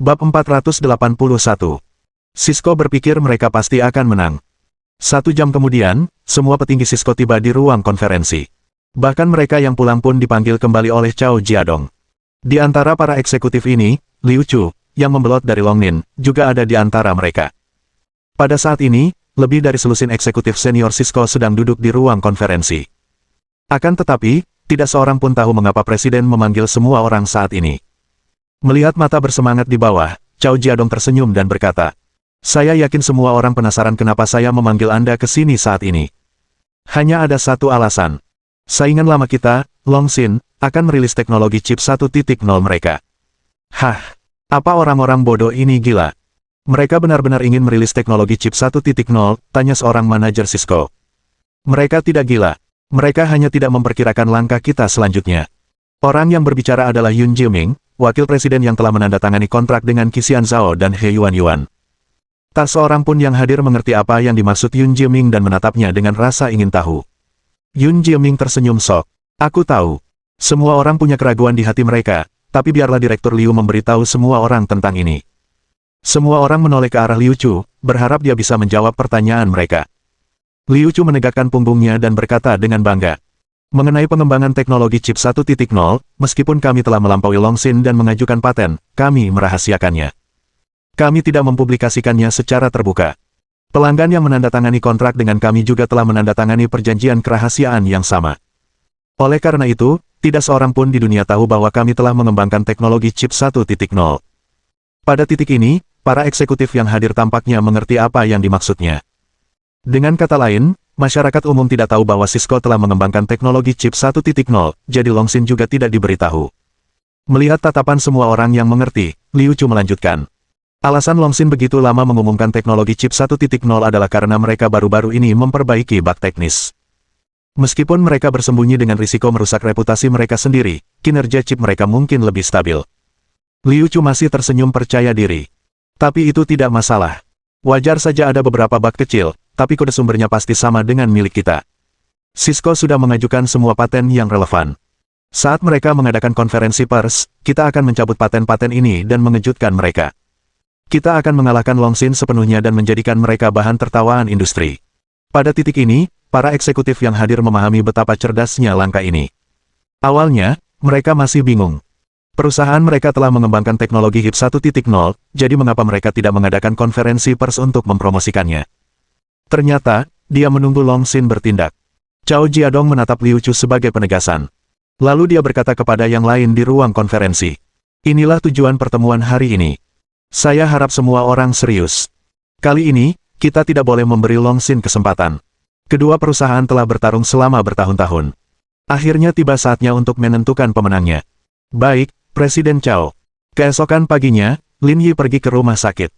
Bab 481. Sisko berpikir mereka pasti akan menang. 1 jam kemudian, semua petinggi Sisko tiba di ruang konferensi. Bahkan mereka yang pulang pun dipanggil kembali oleh Cao Jiadong. Di antara para eksekutif ini, Liu Chu, yang membelot dari Longnin, juga ada di antara mereka. Pada saat ini, lebih dari selusin eksekutif senior Sisko sedang duduk di ruang konferensi. Akan tetapi, tidak seorang pun tahu mengapa Presiden memanggil semua orang saat ini. Melihat mata bersemangat di bawah, Cao Jiadong tersenyum dan berkata, "Saya yakin semua orang penasaran kenapa saya memanggil Anda ke sini saat ini. Hanya ada satu alasan. Saingan lama kita, Longsin, akan merilis teknologi chip 1.0 mereka." Hah? Apa orang-orang bodoh ini gila? Mereka benar-benar ingin merilis teknologi chip 1.0, tanya seorang manajer Sisko. Mereka tidak gila. Mereka hanya tidak memperkirakan langkah kita selanjutnya. Orang yang berbicara adalah Yun Jiming, wakil presiden yang telah menandatangani kontrak dengan Qixian Zhao dan He Yuan. Tak seorang pun yang hadir mengerti apa yang dimaksud Yun Jiming dan menatapnya dengan rasa ingin tahu. Yun Jiming tersenyum sok. "Aku tahu. Semua orang punya keraguan di hati mereka, tapi biarlah Direktur Liu memberitahu semua orang tentang ini." Semua orang menoleh ke arah Liu Chu, berharap dia bisa menjawab pertanyaan mereka. Liu Chu menegakkan punggungnya dan berkata dengan bangga, "Mengenai pengembangan teknologi chip 1.0, meskipun kami telah melampaui Longsin dan mengajukan paten, kami merahasiakannya. Kami tidak mempublikasikannya secara terbuka. Pelanggan yang menandatangani kontrak dengan kami juga telah menandatangani perjanjian kerahasiaan yang sama. Oleh karena itu, tidak seorang pun di dunia tahu bahwa kami telah mengembangkan teknologi chip 1.0. Pada titik ini, para eksekutif yang hadir tampaknya mengerti apa yang dimaksudnya. Dengan kata lain, masyarakat umum tidak tahu bahwa Sisko telah mengembangkan teknologi chip 1.0, jadi Longsin juga tidak diberitahu." Melihat tatapan semua orang yang mengerti, Liu Chu melanjutkan. "Alasan Longsin begitu lama mengumumkan teknologi chip 1.0 adalah karena mereka baru-baru ini memperbaiki bug teknis. Meskipun mereka bersembunyi dengan risiko merusak reputasi mereka sendiri, kinerja chip mereka mungkin lebih stabil." Liu Chu masih tersenyum percaya diri. "Tapi itu tidak masalah. Wajar saja ada beberapa bug kecil, tapi kode sumbernya pasti sama dengan milik kita. Sisko sudah mengajukan semua paten yang relevan. Saat mereka mengadakan konferensi pers, kita akan mencabut paten-paten ini dan mengejutkan mereka. Kita akan mengalahkan Longsin sepenuhnya dan menjadikan mereka bahan tertawaan industri." Pada titik ini, para eksekutif yang hadir memahami betapa cerdasnya langkah ini. Awalnya, mereka masih bingung. Perusahaan mereka telah mengembangkan teknologi HIP 1.0, jadi mengapa mereka tidak mengadakan konferensi pers untuk mempromosikannya? Ternyata, dia menunggu Longsin bertindak. Cao Jiadong menatap Liu Chu sebagai penegasan. Lalu dia berkata kepada yang lain di ruang konferensi, "Inilah tujuan pertemuan hari ini. Saya harap semua orang serius. Kali ini, kita tidak boleh memberi Longsin kesempatan. Kedua perusahaan telah bertarung selama bertahun-tahun. Akhirnya tiba saatnya untuk menentukan pemenangnya." "Baik, Presiden Cao." Keesokan paginya, Lin Yi pergi ke rumah sakit.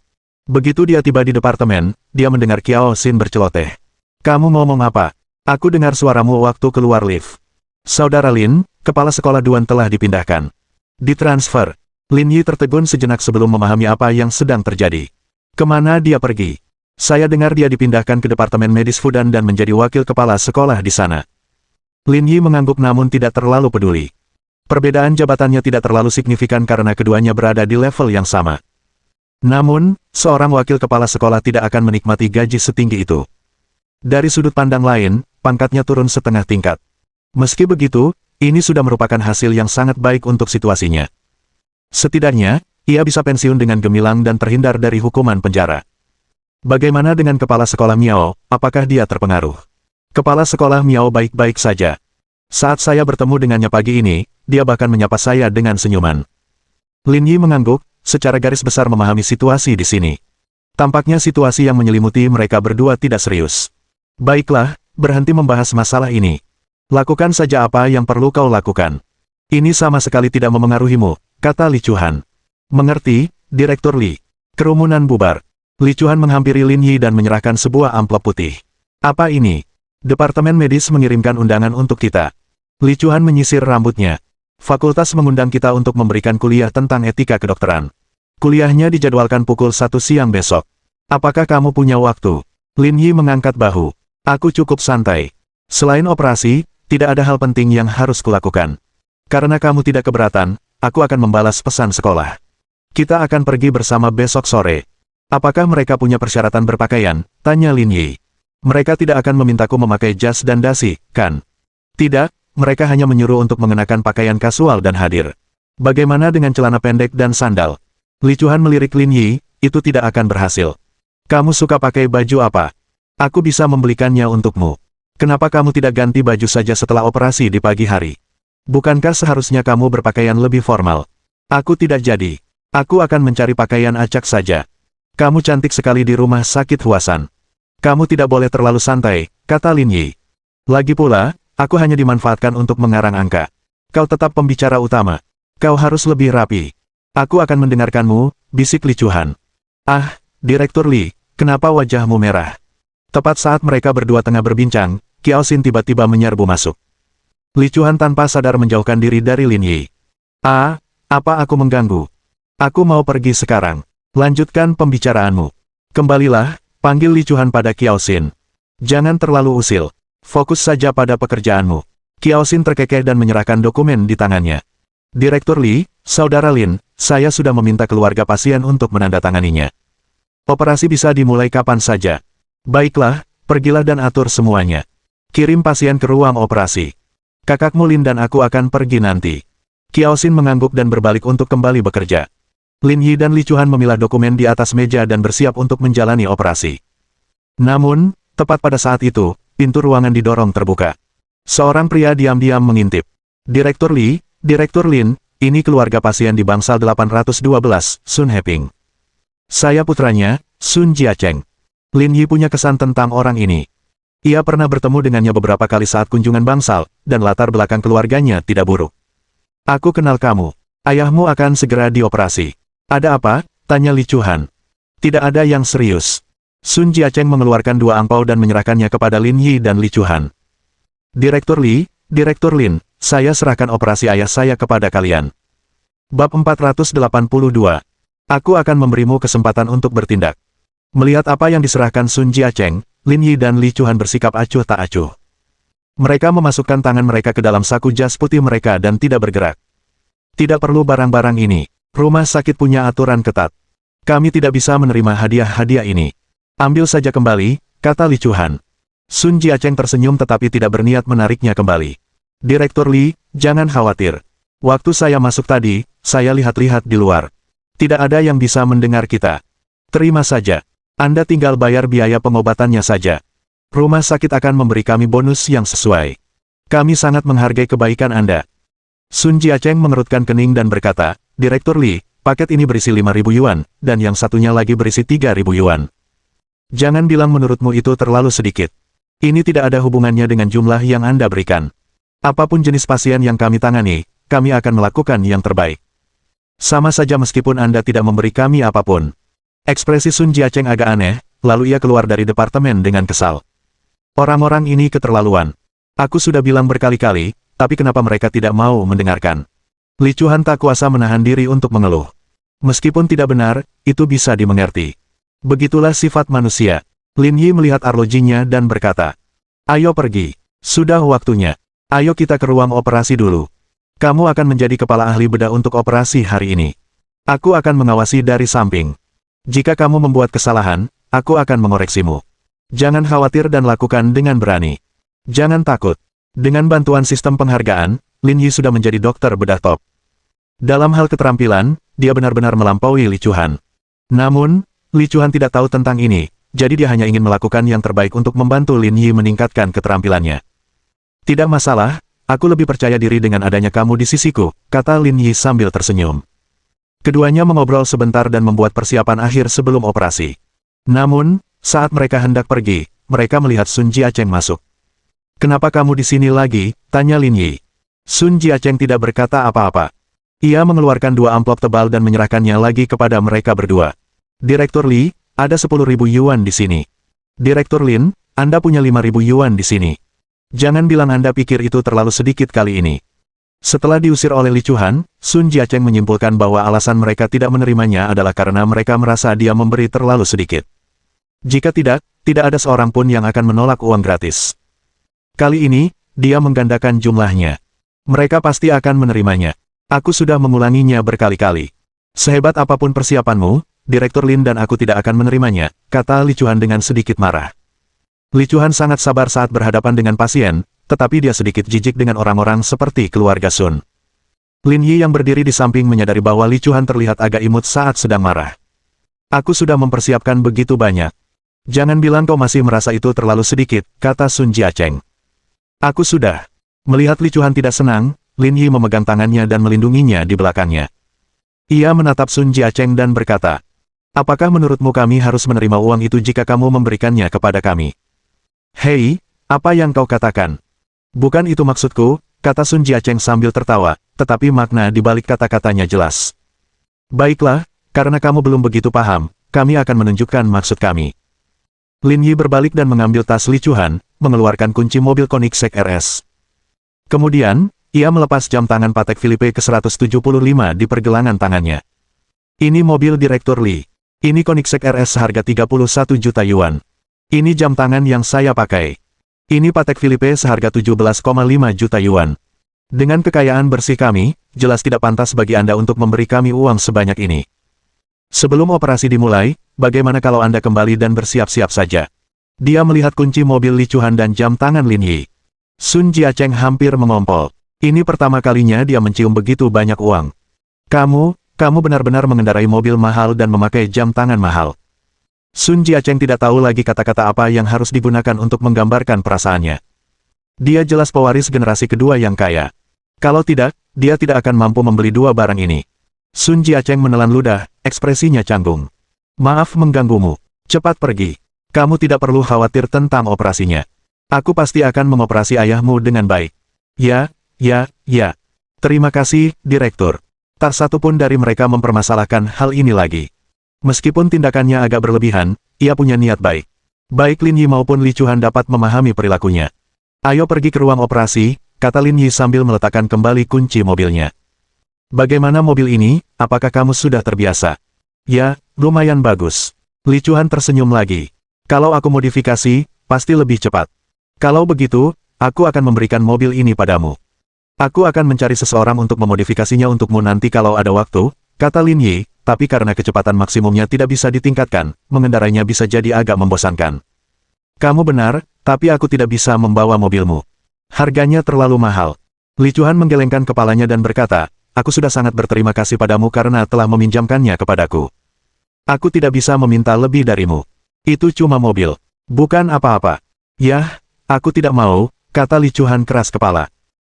Begitu dia tiba di departemen, dia mendengar Qiao Xin berceloteh. "Kamu ngomong apa? Aku dengar suaramu waktu keluar lift." "Saudara Lin, kepala sekolah Duan telah dipindahkan. Ditransfer." Lin Yi tertegun sejenak sebelum memahami apa yang sedang terjadi. "Kemana dia pergi?" "Saya dengar dia dipindahkan ke Departemen Medis Fudan dan menjadi wakil kepala sekolah di sana." Lin Yi mengangguk namun tidak terlalu peduli. Perbedaan jabatannya tidak terlalu signifikan karena keduanya berada di level yang sama. Namun, seorang wakil kepala sekolah tidak akan menikmati gaji setinggi itu. Dari sudut pandang lain, pangkatnya turun setengah tingkat. Meski begitu, ini sudah merupakan hasil yang sangat baik untuk situasinya. Setidaknya, ia bisa pensiun dengan gemilang dan terhindar dari hukuman penjara. Bagaimana dengan kepala sekolah Miao, apakah dia terpengaruh? Kepala sekolah Miao baik-baik saja. Saat saya bertemu dengannya pagi ini, dia bahkan menyapa saya dengan senyuman. Lin Yi mengangguk, secara garis besar memahami situasi di sini. Tampaknya situasi yang menyelimuti mereka berdua tidak serius. "Baiklah, berhenti membahas masalah ini. Lakukan saja apa yang perlu kau lakukan. Ini sama sekali tidak memengaruhimu," kata Li Chuhan. "Mengerti, Direktur Li." Kerumunan bubar. Li Chuhan menghampiri Lin Yi dan menyerahkan sebuah amplop putih. "Apa ini?" "Departemen Medis mengirimkan undangan untuk kita." Li Chuhan menyisir rambutnya. "Fakultas mengundang kita untuk memberikan kuliah tentang etika kedokteran. Kuliahnya dijadwalkan pukul 1 siang besok. Apakah kamu punya waktu?" Lin Yi mengangkat bahu. "Aku cukup santai. Selain operasi, tidak ada hal penting yang harus kulakukan. Karena kamu tidak keberatan, aku akan membalas pesan sekolah." Kita akan pergi bersama besok sore. Apakah mereka punya persyaratan berpakaian? Tanya Lin Yi. Mereka tidak akan memintaku memakai jas dan dasi, kan? Tidak, mereka hanya menyuruh untuk mengenakan pakaian kasual dan hadir. Bagaimana dengan celana pendek dan sandal? Li Chuan melirik Lin Yi, itu tidak akan berhasil. Kamu suka pakai baju apa? Aku bisa membelikannya untukmu. Kenapa kamu tidak ganti baju saja setelah operasi di pagi hari? Bukankah seharusnya kamu berpakaian lebih formal? Aku tidak jadi. Aku akan mencari pakaian acak saja. Kamu cantik sekali di rumah sakit Huasan. Kamu tidak boleh terlalu santai, kata Lin Yi. Lagi pula, aku hanya dimanfaatkan untuk mengarang angka. Kau tetap pembicara utama. Kau harus lebih rapi. Aku akan mendengarkanmu, bisik Li Chuan. Ah, Direktur Li, kenapa wajahmu merah? Tepat saat mereka berdua tengah berbincang, Qiao Xin tiba-tiba menyerbu masuk. Li Chuan tanpa sadar menjauhkan diri dari Lin Yi. Ah, apa aku mengganggu? Aku mau pergi sekarang. Lanjutkan pembicaraanmu. Kembalilah, panggil Li Chuan pada Qiao Xin. Jangan terlalu usil. Fokus saja pada pekerjaanmu. Qiao Xin terkekeh dan menyerahkan dokumen di tangannya. Direktur Li, Saudara Lin, saya sudah meminta keluarga pasien untuk menandatanganinya. Operasi bisa dimulai kapan saja. Baiklah, pergilah dan atur semuanya. Kirim pasien ke ruang operasi. Kakakmu Lin dan aku akan pergi nanti. Qiao Xin mengangguk dan berbalik untuk kembali bekerja. Lin Yi dan Li Chuan memilah dokumen di atas meja dan bersiap untuk menjalani operasi. Namun, tepat pada saat itu, pintu ruangan didorong terbuka. Seorang pria diam-diam mengintip. Direktur Li, Direktur Lin, ini keluarga pasien di bangsal 812, Sun Heping. Saya putranya, Sun Jiacheng. Lin Yi punya kesan tentang orang ini. Ia pernah bertemu dengannya beberapa kali saat kunjungan bangsal, dan latar belakang keluarganya tidak buruk. Aku kenal kamu. Ayahmu akan segera dioperasi. Ada apa? Tanya Li Chuan. Tidak ada yang serius. Sun Jiacheng mengeluarkan 2 angpau dan menyerahkannya kepada Lin Yi dan Li Chuan. Direktur Li, Direktur Lin, saya serahkan operasi ayah saya kepada kalian. Bab 482. Aku akan memberimu kesempatan untuk bertindak. Melihat apa yang diserahkan Sun Jiacheng, Lin Yi dan Li Chuan bersikap acuh tak acuh. Mereka memasukkan tangan mereka ke dalam saku jas putih mereka dan tidak bergerak. Tidak perlu barang-barang ini. Rumah sakit punya aturan ketat. Kami tidak bisa menerima hadiah-hadiah ini. Ambil saja kembali, kata Li Chuan. Sun Jiacheng tersenyum tetapi tidak berniat menariknya kembali. Direktur Li, jangan khawatir. Waktu saya masuk tadi, saya lihat-lihat di luar. Tidak ada yang bisa mendengar kita. Terima saja. Anda tinggal bayar biaya pengobatannya saja. Rumah sakit akan memberi kami bonus yang sesuai. Kami sangat menghargai kebaikan Anda. Sun Jiacheng mengerutkan kening dan berkata, Direktur Li, paket ini berisi 5.000 yuan, dan yang satunya lagi berisi 3.000 yuan. Jangan bilang menurutmu itu terlalu sedikit. Ini tidak ada hubungannya dengan jumlah yang Anda berikan. Apapun jenis pasien yang kami tangani, kami akan melakukan yang terbaik. Sama saja meskipun Anda tidak memberi kami apapun. Ekspresi Sun Jiacheng agak aneh, lalu ia keluar dari departemen dengan kesal. Orang-orang ini keterlaluan. Aku sudah bilang berkali-kali, tapi kenapa mereka tidak mau mendengarkan? Li Chuan tak kuasa menahan diri untuk mengeluh. Meskipun tidak benar, itu bisa dimengerti. Begitulah sifat manusia. Lin Yi melihat arlojinya dan berkata, ayo pergi. Sudah waktunya. Ayo kita ke ruang operasi dulu. Kamu akan menjadi kepala ahli bedah untuk operasi hari ini. Aku akan mengawasi dari samping. Jika kamu membuat kesalahan, aku akan mengoreksimu. Jangan khawatir dan lakukan dengan berani. Jangan takut. Dengan bantuan sistem penghargaan, Lin Yi sudah menjadi dokter bedah top. Dalam hal keterampilan, dia benar-benar melampaui Li Chuan. Namun, Li Chuan tidak tahu tentang ini, jadi dia hanya ingin melakukan yang terbaik untuk membantu Lin Yi meningkatkan keterampilannya. Tidak masalah, aku lebih percaya diri dengan adanya kamu di sisiku, kata Lin Yi sambil tersenyum. Keduanya mengobrol sebentar dan membuat persiapan akhir sebelum operasi. Namun, saat mereka hendak pergi, mereka melihat Sun Jiacheng masuk. Kenapa kamu di sini lagi? Tanya Lin Yi. Sun Jiacheng tidak berkata apa-apa. Ia mengeluarkan 2 amplop tebal dan menyerahkannya lagi kepada mereka berdua. Direktur Li, ada 10.000 yuan di sini. Direktur Lin, Anda punya 5.000 yuan di sini. Jangan bilang Anda pikir itu terlalu sedikit kali ini. Setelah diusir oleh Li Chuan, Sun Jiacheng menyimpulkan bahwa alasan mereka tidak menerimanya adalah karena mereka merasa dia memberi terlalu sedikit. Jika tidak, tidak ada seorang pun yang akan menolak uang gratis. Kali ini, dia menggandakan jumlahnya. Mereka pasti akan menerimanya. Aku sudah mengulanginya berkali-kali. Sehebat apapun persiapanmu, Direktur Lin dan aku tidak akan menerimanya, kata Li Chuan dengan sedikit marah. Li Chuan sangat sabar saat berhadapan dengan pasien, tetapi dia sedikit jijik dengan orang-orang seperti keluarga Sun. Lin Yi yang berdiri di samping menyadari bahwa Li Chuan terlihat agak imut saat sedang marah. Aku sudah mempersiapkan begitu banyak. Jangan bilang kau masih merasa itu terlalu sedikit, kata Sun Jiacheng. Aku sudah. Melihat Li Chuan tidak senang, Lin Yi memegang tangannya dan melindunginya di belakangnya. Ia menatap Sun Jiacheng dan berkata, apakah menurutmu kami harus menerima uang itu jika kamu memberikannya kepada kami? Hei, apa yang kau katakan? Bukan itu maksudku, kata Sun Jiacheng sambil tertawa, tetapi makna di balik kata-katanya jelas. Baiklah, karena kamu belum begitu paham, kami akan menunjukkan maksud kami. Lin Yi berbalik dan mengambil tas Li Chuan, mengeluarkan kunci mobil Koenigsegg RS. Kemudian, ia melepas jam tangan Patek Philippe ke-175 di pergelangan tangannya. Ini mobil Direktur Li. Ini Koenigsegg RS seharga 31 juta yuan. Ini jam tangan yang saya pakai. Ini Patek Philippe seharga 17,5 juta yuan. Dengan kekayaan bersih kami, jelas tidak pantas bagi Anda untuk memberi kami uang sebanyak ini. Sebelum operasi dimulai, bagaimana kalau Anda kembali dan bersiap-siap saja? Dia melihat kunci mobil Li Chuan dan jam tangan Lin Yi. Sun Jiacheng hampir mengompol. Ini pertama kalinya dia mencium begitu banyak uang. Kamu benar-benar mengendarai mobil mahal dan memakai jam tangan mahal. Sun Jiacheng tidak tahu lagi kata-kata apa yang harus digunakan untuk menggambarkan perasaannya. Dia jelas pewaris generasi kedua yang kaya. Kalau tidak, dia tidak akan mampu membeli dua barang ini. Sun Jiacheng menelan ludah, ekspresinya canggung. Maaf mengganggumu. Cepat pergi. Kamu tidak perlu khawatir tentang operasinya. Aku pasti akan mengoperasi ayahmu dengan baik. Ya. Terima kasih, Direktur. Tak satu pun dari mereka mempermasalahkan hal ini lagi. Meskipun tindakannya agak berlebihan, ia punya niat baik. Baik Lin Yi maupun Li Chuan dapat memahami perilakunya. Ayo pergi ke ruang operasi, kata Lin Yi sambil meletakkan kembali kunci mobilnya. Bagaimana mobil ini, apakah kamu sudah terbiasa? Ya, lumayan bagus. Li Chuan tersenyum lagi. Kalau aku modifikasi, pasti lebih cepat. Kalau begitu, aku akan memberikan mobil ini padamu. Aku akan mencari seseorang untuk memodifikasinya untukmu nanti kalau ada waktu, kata Lin Yi, tapi karena kecepatan maksimumnya tidak bisa ditingkatkan, mengendarainya bisa jadi agak membosankan. Kamu benar, tapi aku tidak bisa membawa mobilmu. Harganya terlalu mahal. Li Chuan menggelengkan kepalanya dan berkata, aku sudah sangat berterima kasih padamu karena telah meminjamkannya kepadaku. Aku tidak bisa meminta lebih darimu. Itu cuma mobil. Bukan apa-apa. Yah, aku tidak mau, kata Li Chuan keras kepala.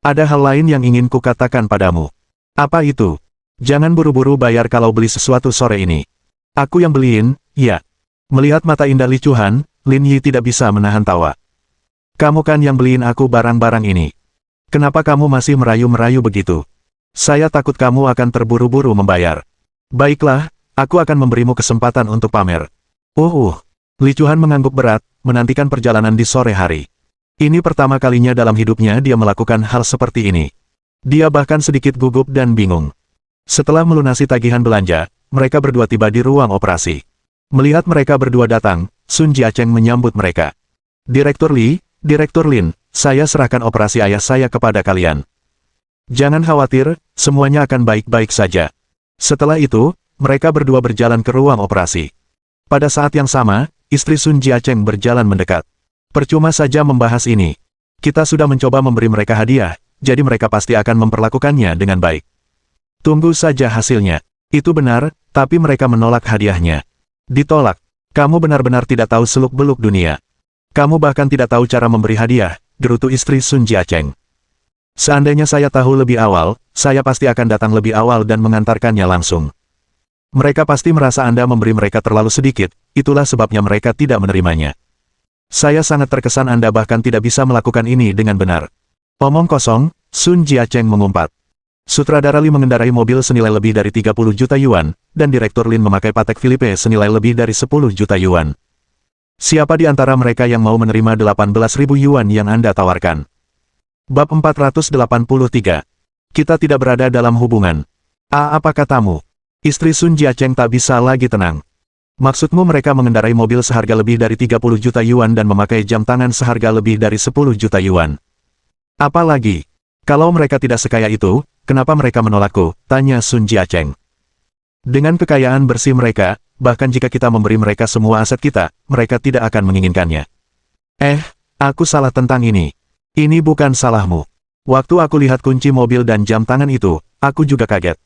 Ada hal lain yang ingin kukatakan padamu. Apa itu? Jangan buru-buru bayar kalau beli sesuatu sore ini. Aku yang beliin, ya. Melihat mata indah Li Chuan, Lin Yi tidak bisa menahan tawa. Kamu kan yang beliin aku barang-barang ini. Kenapa kamu masih merayu-merayu begitu? Saya takut kamu akan terburu-buru membayar. Baiklah, aku akan memberimu kesempatan untuk pamer. Li Chuan mengangguk berat, menantikan perjalanan di sore hari. Ini pertama kalinya dalam hidupnya dia melakukan hal seperti ini. Dia bahkan sedikit gugup dan bingung. Setelah melunasi tagihan belanja, mereka berdua tiba di ruang operasi. Melihat mereka berdua datang, Sun Jiacheng menyambut mereka. Direktur Li, Direktur Lin, saya serahkan operasi ayah saya kepada kalian. Jangan khawatir, semuanya akan baik-baik saja. Setelah itu, mereka berdua berjalan ke ruang operasi. Pada saat yang sama, istri Sun Jiacheng berjalan mendekat. Percuma saja membahas ini. Kita sudah mencoba memberi mereka hadiah, jadi mereka pasti akan memperlakukannya dengan baik. Tunggu saja hasilnya. Itu benar, tapi mereka menolak hadiahnya. Ditolak. Kamu benar-benar tidak tahu seluk-beluk dunia. Kamu bahkan tidak tahu cara memberi hadiah, gerutu istri Sun Jiacheng. Seandainya saya tahu lebih awal, saya pasti akan datang lebih awal dan mengantarkannya langsung. Mereka pasti merasa Anda memberi mereka terlalu sedikit, itulah sebabnya mereka tidak menerimanya. Saya sangat terkesan Anda bahkan tidak bisa melakukan ini dengan benar. Omong kosong, Sun Jiacheng mengumpat. Sutradara Li mengendarai mobil senilai lebih dari 30 juta yuan, dan Direktur Lin memakai Patek Philippe senilai lebih dari 10 juta yuan. Siapa di antara mereka yang mau menerima 18.000 yuan yang Anda tawarkan? Bab 483. Kita tidak berada dalam hubungan. Apa katamu? Istri Sun Jiacheng tak bisa lagi tenang. Maksudmu mereka mengendarai mobil seharga lebih dari 30 juta yuan dan memakai jam tangan seharga lebih dari 10 juta yuan. Apalagi, kalau mereka tidak sekaya itu, kenapa mereka menolakku? Tanya Sun Jiacheng. Dengan kekayaan bersih mereka, bahkan jika kita memberi mereka semua aset kita, mereka tidak akan menginginkannya. Aku salah tentang ini. Ini bukan salahmu. Waktu aku lihat kunci mobil dan jam tangan itu, aku juga kaget.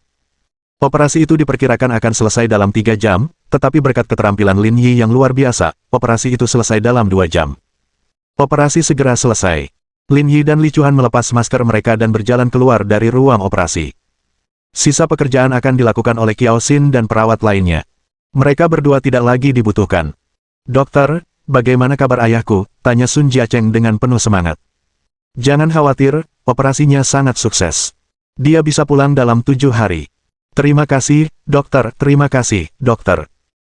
Operasi itu diperkirakan akan selesai dalam 3 jam, tetapi berkat keterampilan Lin Yi yang luar biasa, operasi itu selesai dalam 2 jam. Operasi segera selesai. Lin Yi dan Li Chuan melepas masker mereka dan berjalan keluar dari ruang operasi. Sisa pekerjaan akan dilakukan oleh Kiao Xin dan perawat lainnya. Mereka berdua tidak lagi dibutuhkan. "Dokter, bagaimana kabar ayahku?" tanya Sun Jiacheng dengan penuh semangat. "Jangan khawatir, operasinya sangat sukses. Dia bisa pulang dalam 7 hari. Terima kasih, dokter, terima kasih, dokter."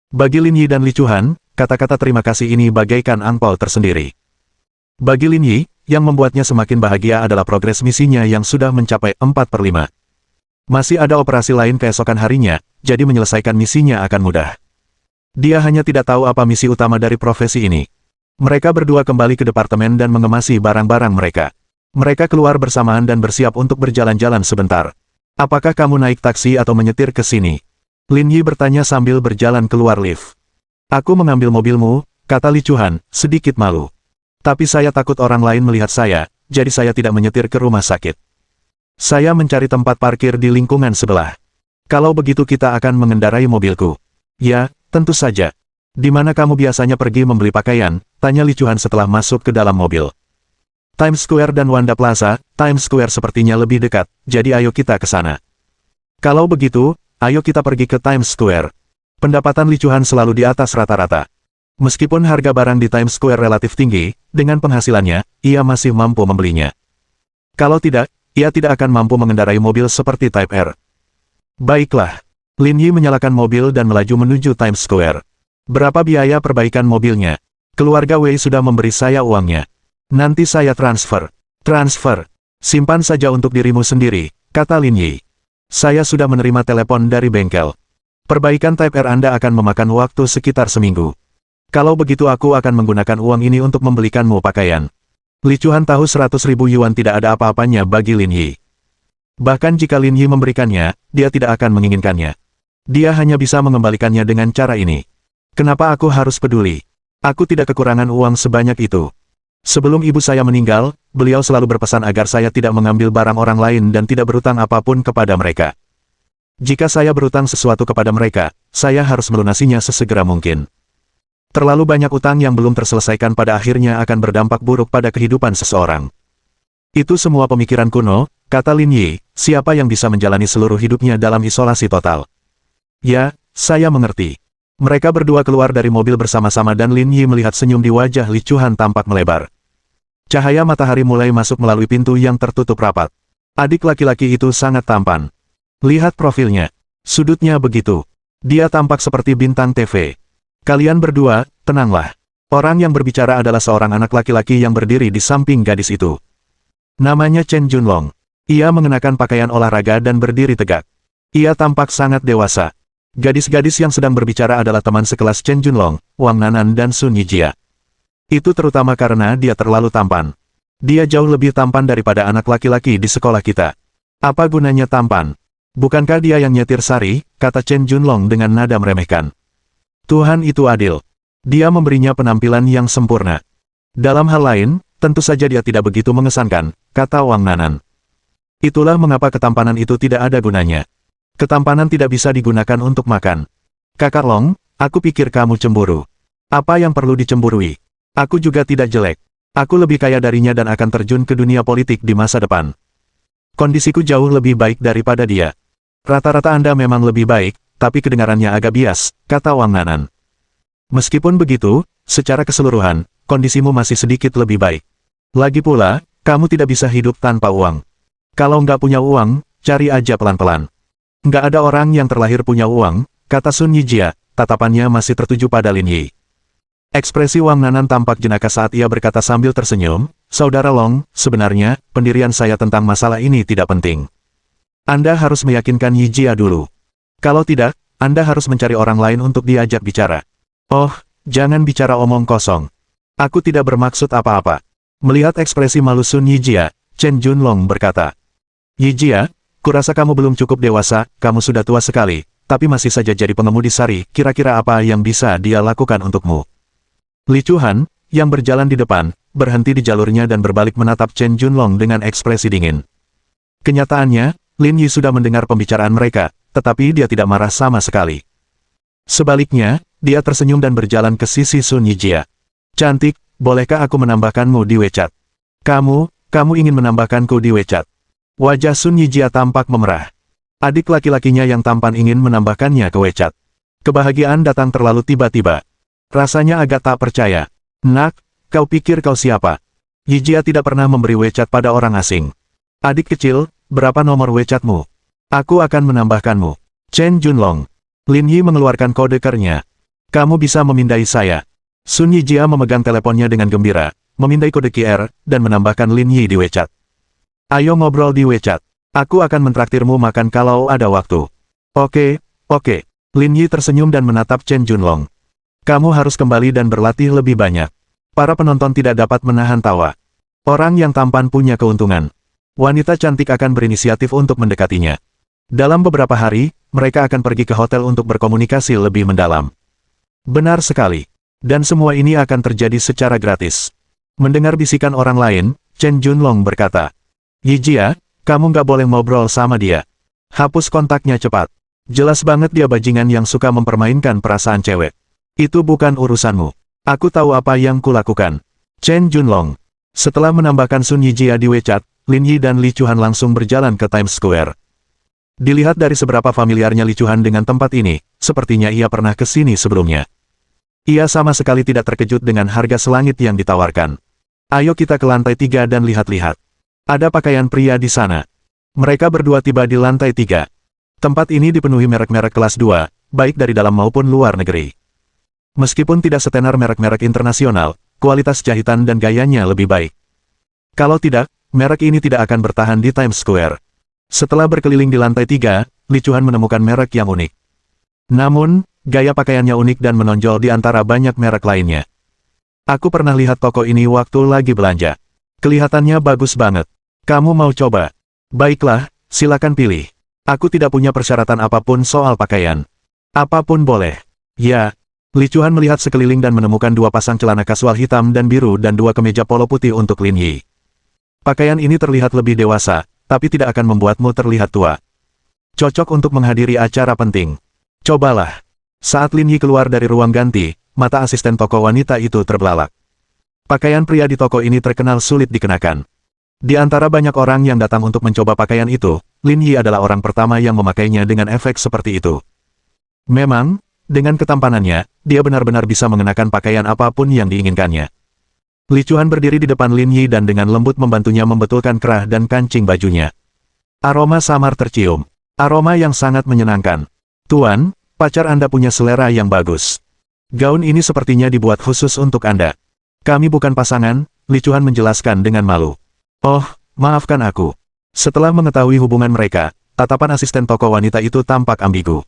Bagi Lin Yi dan Li Chuan, kata-kata terima kasih ini bagaikan angpau tersendiri. Bagi Lin Yi, yang membuatnya semakin bahagia adalah progres misinya yang sudah mencapai 4/5. Masih ada operasi lain keesokan harinya, jadi menyelesaikan misinya akan mudah. Dia hanya tidak tahu apa misi utama dari profesi ini. Mereka berdua kembali ke departemen dan mengemasi barang-barang mereka. Mereka keluar bersamaan dan bersiap untuk berjalan-jalan sebentar. "Apakah kamu naik taksi atau menyetir ke sini?" Lin Yi bertanya sambil berjalan keluar lift. "Aku mengambil mobilmu," kata Li Chuan, sedikit malu. "Tapi saya takut orang lain melihat saya, jadi saya tidak menyetir ke rumah sakit. Saya mencari tempat parkir di lingkungan sebelah. Kalau begitu kita akan mengendarai mobilku." "Ya, tentu saja. Di mana kamu biasanya pergi membeli pakaian?" tanya Li Chuan setelah masuk ke dalam mobil. "Times Square dan Wanda Plaza." "Times Square sepertinya lebih dekat, jadi ayo kita ke sana." "Kalau begitu, ayo kita pergi ke Times Square." Pendapatan Li Chuan selalu di atas rata-rata. Meskipun harga barang di Times Square relatif tinggi, dengan penghasilannya, ia masih mampu membelinya. Kalau tidak, ia tidak akan mampu mengendarai mobil seperti Type R. "Baiklah." Lin Yi menyalakan mobil dan melaju menuju Times Square. "Berapa biaya perbaikan mobilnya?" "Keluarga Wei sudah memberi saya uangnya. Nanti saya transfer." "Transfer? Simpan saja untuk dirimu sendiri," kata Lin Yi. "Saya sudah menerima telepon dari bengkel. Perbaikan Type R Anda akan memakan waktu sekitar seminggu. Kalau begitu aku akan menggunakan uang ini untuk membelikanmu pakaian." Li Chuan tahu 100.000 yuan tidak ada apa-apanya bagi Lin Yi. Bahkan jika Lin Yi memberikannya, dia tidak akan menginginkannya. Dia hanya bisa mengembalikannya dengan cara ini. "Kenapa aku harus peduli? Aku tidak kekurangan uang sebanyak itu. Sebelum ibu saya meninggal, beliau selalu berpesan agar saya tidak mengambil barang orang lain dan tidak berutang apapun kepada mereka. Jika saya berutang sesuatu kepada mereka, saya harus melunasinya sesegera mungkin. Terlalu banyak utang yang belum terselesaikan pada akhirnya akan berdampak buruk pada kehidupan seseorang." "Itu semua pemikiran kuno," kata Lin Yi, "siapa yang bisa menjalani seluruh hidupnya dalam isolasi total?" "Ya, saya mengerti." Mereka berdua keluar dari mobil bersama-sama dan Lin Yi melihat senyum di wajah Li Chuan tampak melebar. Cahaya matahari mulai masuk melalui pintu yang tertutup rapat. Adik laki-laki itu sangat tampan. Lihat profilnya. Sudutnya begitu. Dia tampak seperti bintang TV. "Kalian berdua, tenanglah." Orang yang berbicara adalah seorang anak laki-laki yang berdiri di samping gadis itu. Namanya Chen Junlong. Ia mengenakan pakaian olahraga dan berdiri tegak. Ia tampak sangat dewasa. Gadis-gadis yang sedang berbicara adalah teman sekelas Chen Junlong, Wang Nanan dan Sun Yijia. Itu terutama karena dia terlalu tampan. Dia jauh lebih tampan daripada anak laki-laki di sekolah kita. "Apa gunanya tampan? Bukankah dia yang nyetir sari?" kata Chen Junlong dengan nada meremehkan. "Tuhan itu adil. Dia memberinya penampilan yang sempurna. Dalam hal lain, tentu saja dia tidak begitu mengesankan," kata Wang Nanan. "Itulah mengapa ketampanan itu tidak ada gunanya. Ketampanan tidak bisa digunakan untuk makan." "Kakak Long, aku pikir kamu cemburu." "Apa yang perlu dicemburui? Aku juga tidak jelek. Aku lebih kaya darinya dan akan terjun ke dunia politik di masa depan. Kondisiku jauh lebih baik daripada dia." "Rata-rata Anda memang lebih baik, tapi kedengarannya agak bias," kata Wang Nanan. "Meskipun begitu, secara keseluruhan, kondisimu masih sedikit lebih baik. Lagi pula, kamu tidak bisa hidup tanpa uang. Kalau nggak punya uang, cari aja pelan-pelan." "Nggak ada orang yang terlahir punya uang," kata Sun Yijia, tatapannya masih tertuju pada Lin Yi. Ekspresi Wang Nanan tampak jenaka saat ia berkata sambil tersenyum, "Saudara Long, sebenarnya, pendirian saya tentang masalah ini tidak penting. Anda harus meyakinkan Yijia dulu. Kalau tidak, Anda harus mencari orang lain untuk diajak bicara." "Oh, jangan bicara omong kosong. Aku tidak bermaksud apa-apa." Melihat ekspresi malu Sun Yijia, Chen Junlong berkata, "Yijia, kurasa kamu belum cukup dewasa, kamu sudah tua sekali, tapi masih saja jadi pengemudi sari, kira-kira apa yang bisa dia lakukan untukmu? Li Chuhan, yang berjalan di depan, berhenti di jalurnya dan berbalik menatap Chen Junlong dengan ekspresi dingin. Kenyataannya, Lin Yi sudah mendengar pembicaraan mereka, tetapi dia tidak marah sama sekali. Sebaliknya, dia tersenyum dan berjalan ke sisi Sun Yijia. Cantik, bolehkah aku menambahkanmu di WeChat? Kamu ingin menambahkanku di WeChat? Wajah Sun Yijia tampak memerah. Adik laki-lakinya yang tampan ingin menambahkannya ke WeChat. Kebahagiaan datang terlalu tiba-tiba. Rasanya agak tak percaya. Nak, kau pikir kau siapa? Yijia tidak pernah memberi WeChat pada orang asing. Adik kecil, berapa nomor WeChatmu? Aku akan menambahkanmu. Chen Junlong. Lin Yi mengeluarkan kode kernya. Kamu bisa memindai saya. Sun Yijia memegang teleponnya dengan gembira, memindai kode QR, dan menambahkan Lin Yi di WeChat. Ayo ngobrol di WeChat. Aku akan mentraktirmu makan kalau ada waktu. Oke. Lin Yi tersenyum dan menatap Chen Junlong. Kamu harus kembali dan berlatih lebih banyak. Para penonton tidak dapat menahan tawa. Orang yang tampan punya keuntungan. Wanita cantik akan berinisiatif untuk mendekatinya. Dalam beberapa hari, mereka akan pergi ke hotel untuk berkomunikasi lebih mendalam. Benar sekali. Dan semua ini akan terjadi secara gratis. Mendengar bisikan orang lain, Chen Junlong berkata, Yijia, kamu nggak boleh ngobrol sama dia. Hapus kontaknya cepat. Jelas banget dia bajingan yang suka mempermainkan perasaan cewek. Itu bukan urusanmu. Aku tahu apa yang kulakukan. Chen Junlong. Setelah menambahkan Sun Yijia di WeChat, Lin Yi dan Li Chuhan langsung berjalan ke Times Square. Dilihat dari seberapa familiarnya Li Chuhan dengan tempat ini, sepertinya ia pernah ke sini sebelumnya. Ia sama sekali tidak terkejut dengan harga selangit yang ditawarkan. Ayo kita ke lantai 3 dan lihat-lihat. Ada pakaian pria di sana. Mereka berdua tiba di lantai 3. Tempat ini dipenuhi merek-merek kelas 2, baik dari dalam maupun luar negeri. Meskipun tidak setenar merek-merek internasional, kualitas jahitan dan gayanya lebih baik. Kalau tidak, merek ini tidak akan bertahan di Times Square. Setelah berkeliling di lantai 3, Li Chuhan menemukan merek yang unik. Namun, gaya pakaiannya unik dan menonjol di antara banyak merek lainnya. Aku pernah lihat toko ini waktu lagi belanja. Kelihatannya bagus banget. Kamu mau coba? Baiklah, silakan pilih. Aku tidak punya persyaratan apapun soal pakaian. Apapun boleh. Ya. Li Chuhan melihat sekeliling dan menemukan 2 pasang celana kasual hitam dan biru dan 2 kemeja polo putih untuk Lin Yi. Pakaian ini terlihat lebih dewasa, tapi tidak akan membuatmu terlihat tua. Cocok untuk menghadiri acara penting. Cobalah. Saat Lin Yi keluar dari ruang ganti, mata asisten toko wanita itu terbelalak. Pakaian pria di toko ini terkenal sulit dikenakan. Di antara banyak orang yang datang untuk mencoba pakaian itu, Lin Yi adalah orang pertama yang memakainya dengan efek seperti itu. Memang, dengan ketampanannya, dia benar-benar bisa mengenakan pakaian apapun yang diinginkannya. Li Chuhan berdiri di depan Lin Yi dan dengan lembut membantunya membetulkan kerah dan kancing bajunya. Aroma samar tercium. Aroma yang sangat menyenangkan. Tuan, pacar Anda punya selera yang bagus. Gaun ini sepertinya dibuat khusus untuk Anda. Kami bukan pasangan, Li Chuhan menjelaskan dengan malu. Oh, maafkan aku. Setelah mengetahui hubungan mereka, tatapan asisten toko wanita itu tampak ambigu.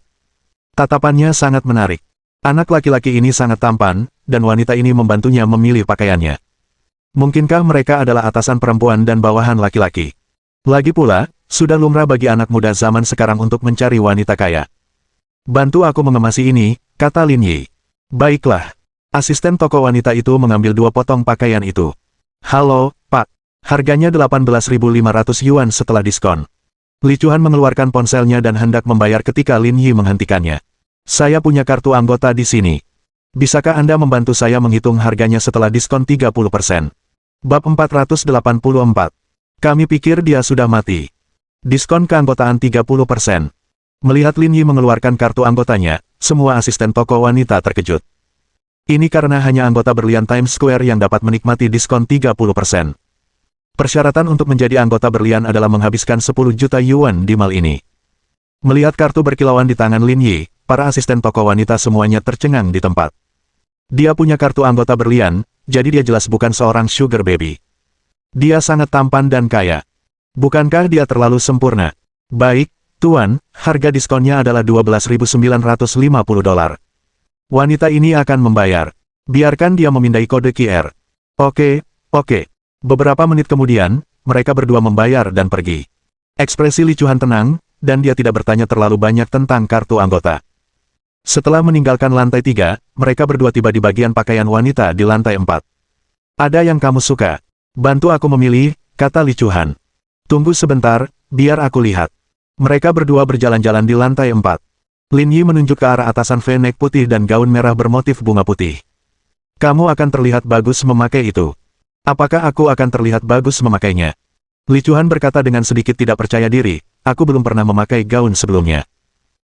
Tatapannya sangat menarik. Anak laki-laki ini sangat tampan, dan wanita ini membantunya memilih pakaiannya. Mungkinkah mereka adalah atasan perempuan dan bawahan laki-laki? Lagi pula, sudah lumrah bagi anak muda zaman sekarang untuk mencari wanita kaya. Bantu aku mengemasi ini, kata Lin Yi. Baiklah. Asisten toko wanita itu mengambil 2 potong pakaian itu. Halo, Pak. Harganya 18.500 yuan setelah diskon. Li Chuhan mengeluarkan ponselnya dan hendak membayar ketika Lin Yi menghentikannya. Saya punya kartu anggota di sini. Bisakah Anda membantu saya menghitung harganya setelah diskon 30%? Bab 484. Kami pikir dia sudah mati. Diskon keanggotaan 30%. Melihat Lin Yi mengeluarkan kartu anggotanya, semua asisten toko wanita terkejut. Ini karena hanya anggota berlian Times Square yang dapat menikmati diskon 30%. Persyaratan untuk menjadi anggota berlian adalah menghabiskan 10 juta yuan di mall ini. Melihat kartu berkilauan di tangan Lin Yi, para asisten toko wanita semuanya tercengang di tempat. Dia punya kartu anggota berlian, jadi dia jelas bukan seorang sugar baby. Dia sangat tampan dan kaya. Bukankah dia terlalu sempurna? Baik, Tuan, harga diskonnya adalah $12.950. Wanita ini akan membayar. Biarkan dia memindai kode QR. Oke. Beberapa menit kemudian, mereka berdua membayar dan pergi. Ekspresi Li Chuhan tenang, dan dia tidak bertanya terlalu banyak tentang kartu anggota. Setelah meninggalkan lantai 3, mereka berdua tiba di bagian pakaian wanita di lantai 4. Ada yang kamu suka? Bantu aku memilih, kata Li Chuhan. Tunggu sebentar, biar aku lihat. Mereka berdua berjalan-jalan di lantai 4. Lin Yi menunjuk ke arah atasan V-neck putih dan gaun merah bermotif bunga putih. Kamu akan terlihat bagus memakai itu. Apakah aku akan terlihat bagus memakainya? Li Chuhan berkata dengan sedikit tidak percaya diri, aku belum pernah memakai gaun sebelumnya.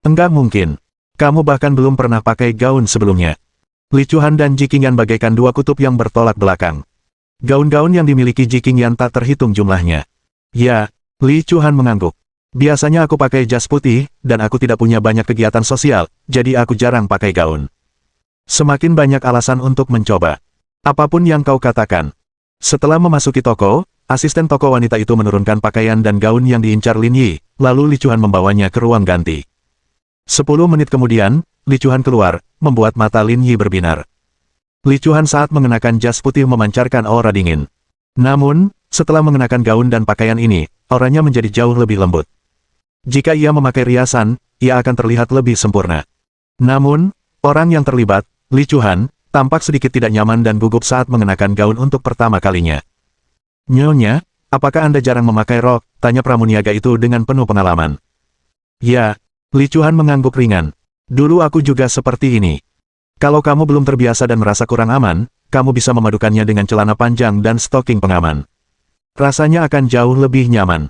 Enggak mungkin. Kamu bahkan belum pernah pakai gaun sebelumnya. Li Chuhan dan Ji Qingyan bagaikan dua kutub yang bertolak belakang. Gaun-gaun yang dimiliki Ji Qingyan tak terhitung jumlahnya. Ya, Li Chuhan mengangguk. Biasanya aku pakai jas putih, dan aku tidak punya banyak kegiatan sosial, jadi aku jarang pakai gaun. Semakin banyak alasan untuk mencoba. Apapun yang kau katakan. Setelah memasuki toko, asisten toko wanita itu menurunkan pakaian dan gaun yang diincar Lin Yi, lalu Li Chuhan membawanya ke ruang ganti. 10 menit kemudian, Li Chuhan keluar, membuat mata Lin Yi berbinar. Li Chuhan saat mengenakan jas putih memancarkan aura dingin. Namun, setelah mengenakan gaun dan pakaian ini, auranya menjadi jauh lebih lembut. Jika ia memakai riasan, ia akan terlihat lebih sempurna. Namun, orang yang terlibat, Li Chuhan, tampak sedikit tidak nyaman dan gugup saat mengenakan gaun untuk pertama kalinya. Nyonya, apakah Anda jarang memakai rok? Tanya pramuniaga itu dengan penuh pengalaman. Ya, Li Chuhan mengangguk ringan. Dulu aku juga seperti ini. Kalau kamu belum terbiasa dan merasa kurang aman, kamu bisa memadukannya dengan celana panjang dan stoking pengaman. Rasanya akan jauh lebih nyaman.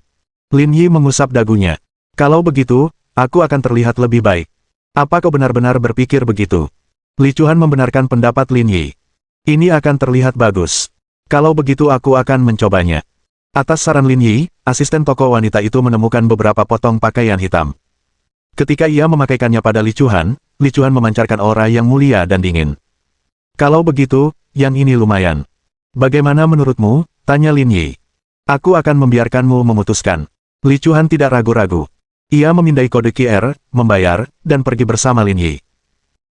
Lin Yi mengusap dagunya. Kalau begitu, aku akan terlihat lebih baik. Apa kau benar-benar berpikir begitu? Li Chuhan membenarkan pendapat Lin Yi. Ini akan terlihat bagus. Kalau begitu aku akan mencobanya. Atas saran Lin Yi, asisten toko wanita itu menemukan beberapa potong pakaian hitam. Ketika ia memakaikannya pada Li Chuhan memancarkan aura yang mulia dan dingin. Kalau begitu, yang ini lumayan. Bagaimana menurutmu? Tanya Lin Yi. Aku akan membiarkanmu memutuskan. Li Chuhan tidak ragu-ragu. Ia memindai kode QR, membayar, dan pergi bersama Lin Yi.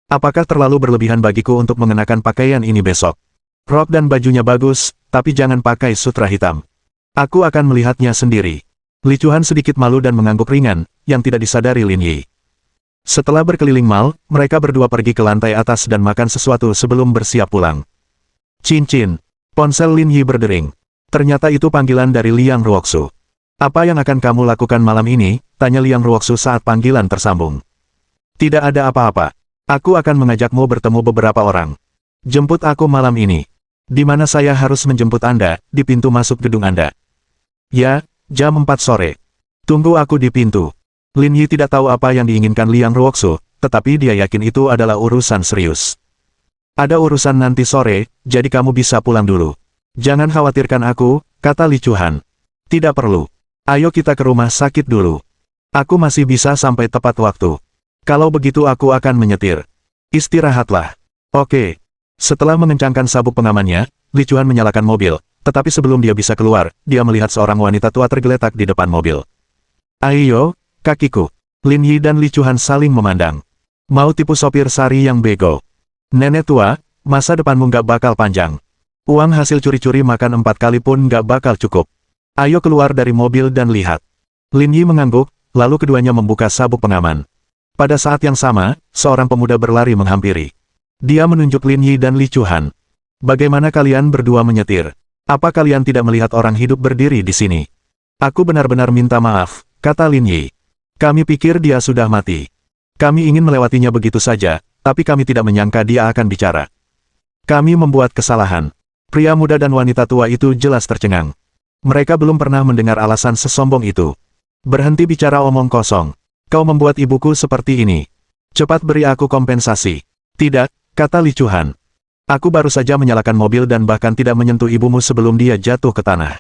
Apakah terlalu berlebihan bagiku untuk mengenakan pakaian ini besok? Rok dan bajunya bagus, tapi jangan pakai sutra hitam. Aku akan melihatnya sendiri. Li Chuhan sedikit malu dan mengangguk ringan, yang tidak disadari Lin Yi. Setelah berkeliling mal, mereka berdua pergi ke lantai atas dan makan sesuatu sebelum bersiap pulang. Cincin. Ponsel Lin Yi berdering. Ternyata itu panggilan dari Liang Ruoxu. Apa yang akan kamu lakukan malam ini? Tanya Liang Ruoxu saat panggilan tersambung. Tidak ada apa-apa. Aku akan mengajakmu bertemu beberapa orang. Jemput aku malam ini. Di mana saya harus menjemput Anda? Di pintu masuk gedung Anda. Ya, jam 4 sore. Tunggu aku di pintu. Lin Yi tidak tahu apa yang diinginkan Liang Ruoxu, tetapi dia yakin itu adalah urusan serius. Ada urusan nanti sore, jadi kamu bisa pulang dulu. Jangan khawatirkan aku, kata Li Chuhan. Tidak perlu. Ayo kita ke rumah sakit dulu. Aku masih bisa sampai tepat waktu. Kalau begitu aku akan menyetir. Istirahatlah. Oke. Setelah mengencangkan sabuk pengamannya, Li Chuhan menyalakan mobil, tetapi sebelum dia bisa keluar, dia melihat seorang wanita tua tergeletak di depan mobil. Ayo, kakiku. Lin Yi dan Li Chuhan saling memandang. Mau tipu sopir Sari yang bego? Nenek tua, masa depanmu nggak bakal panjang. Uang hasil curi-curi makan 4 kali pun nggak bakal cukup. Ayo keluar dari mobil dan lihat. Lin Yi mengangguk, lalu keduanya membuka sabuk pengaman. Pada saat yang sama, seorang pemuda berlari menghampiri. Dia menunjuk Lin Yi dan Li Chuhan. Bagaimana kalian berdua menyetir? Apa kalian tidak melihat orang hidup berdiri di sini? Aku benar-benar minta maaf, kata Lin Yi. Kami pikir dia sudah mati. Kami ingin melewatinya begitu saja, tapi kami tidak menyangka dia akan bicara. Kami membuat kesalahan. Pria muda dan wanita tua itu jelas tercengang. Mereka belum pernah mendengar alasan sesombong itu. Berhenti bicara omong kosong. Kau membuat ibuku seperti ini. Cepat beri aku kompensasi. Tidak, kata Li Chuhan. Aku baru saja menyalakan mobil dan bahkan tidak menyentuh ibumu sebelum dia jatuh ke tanah.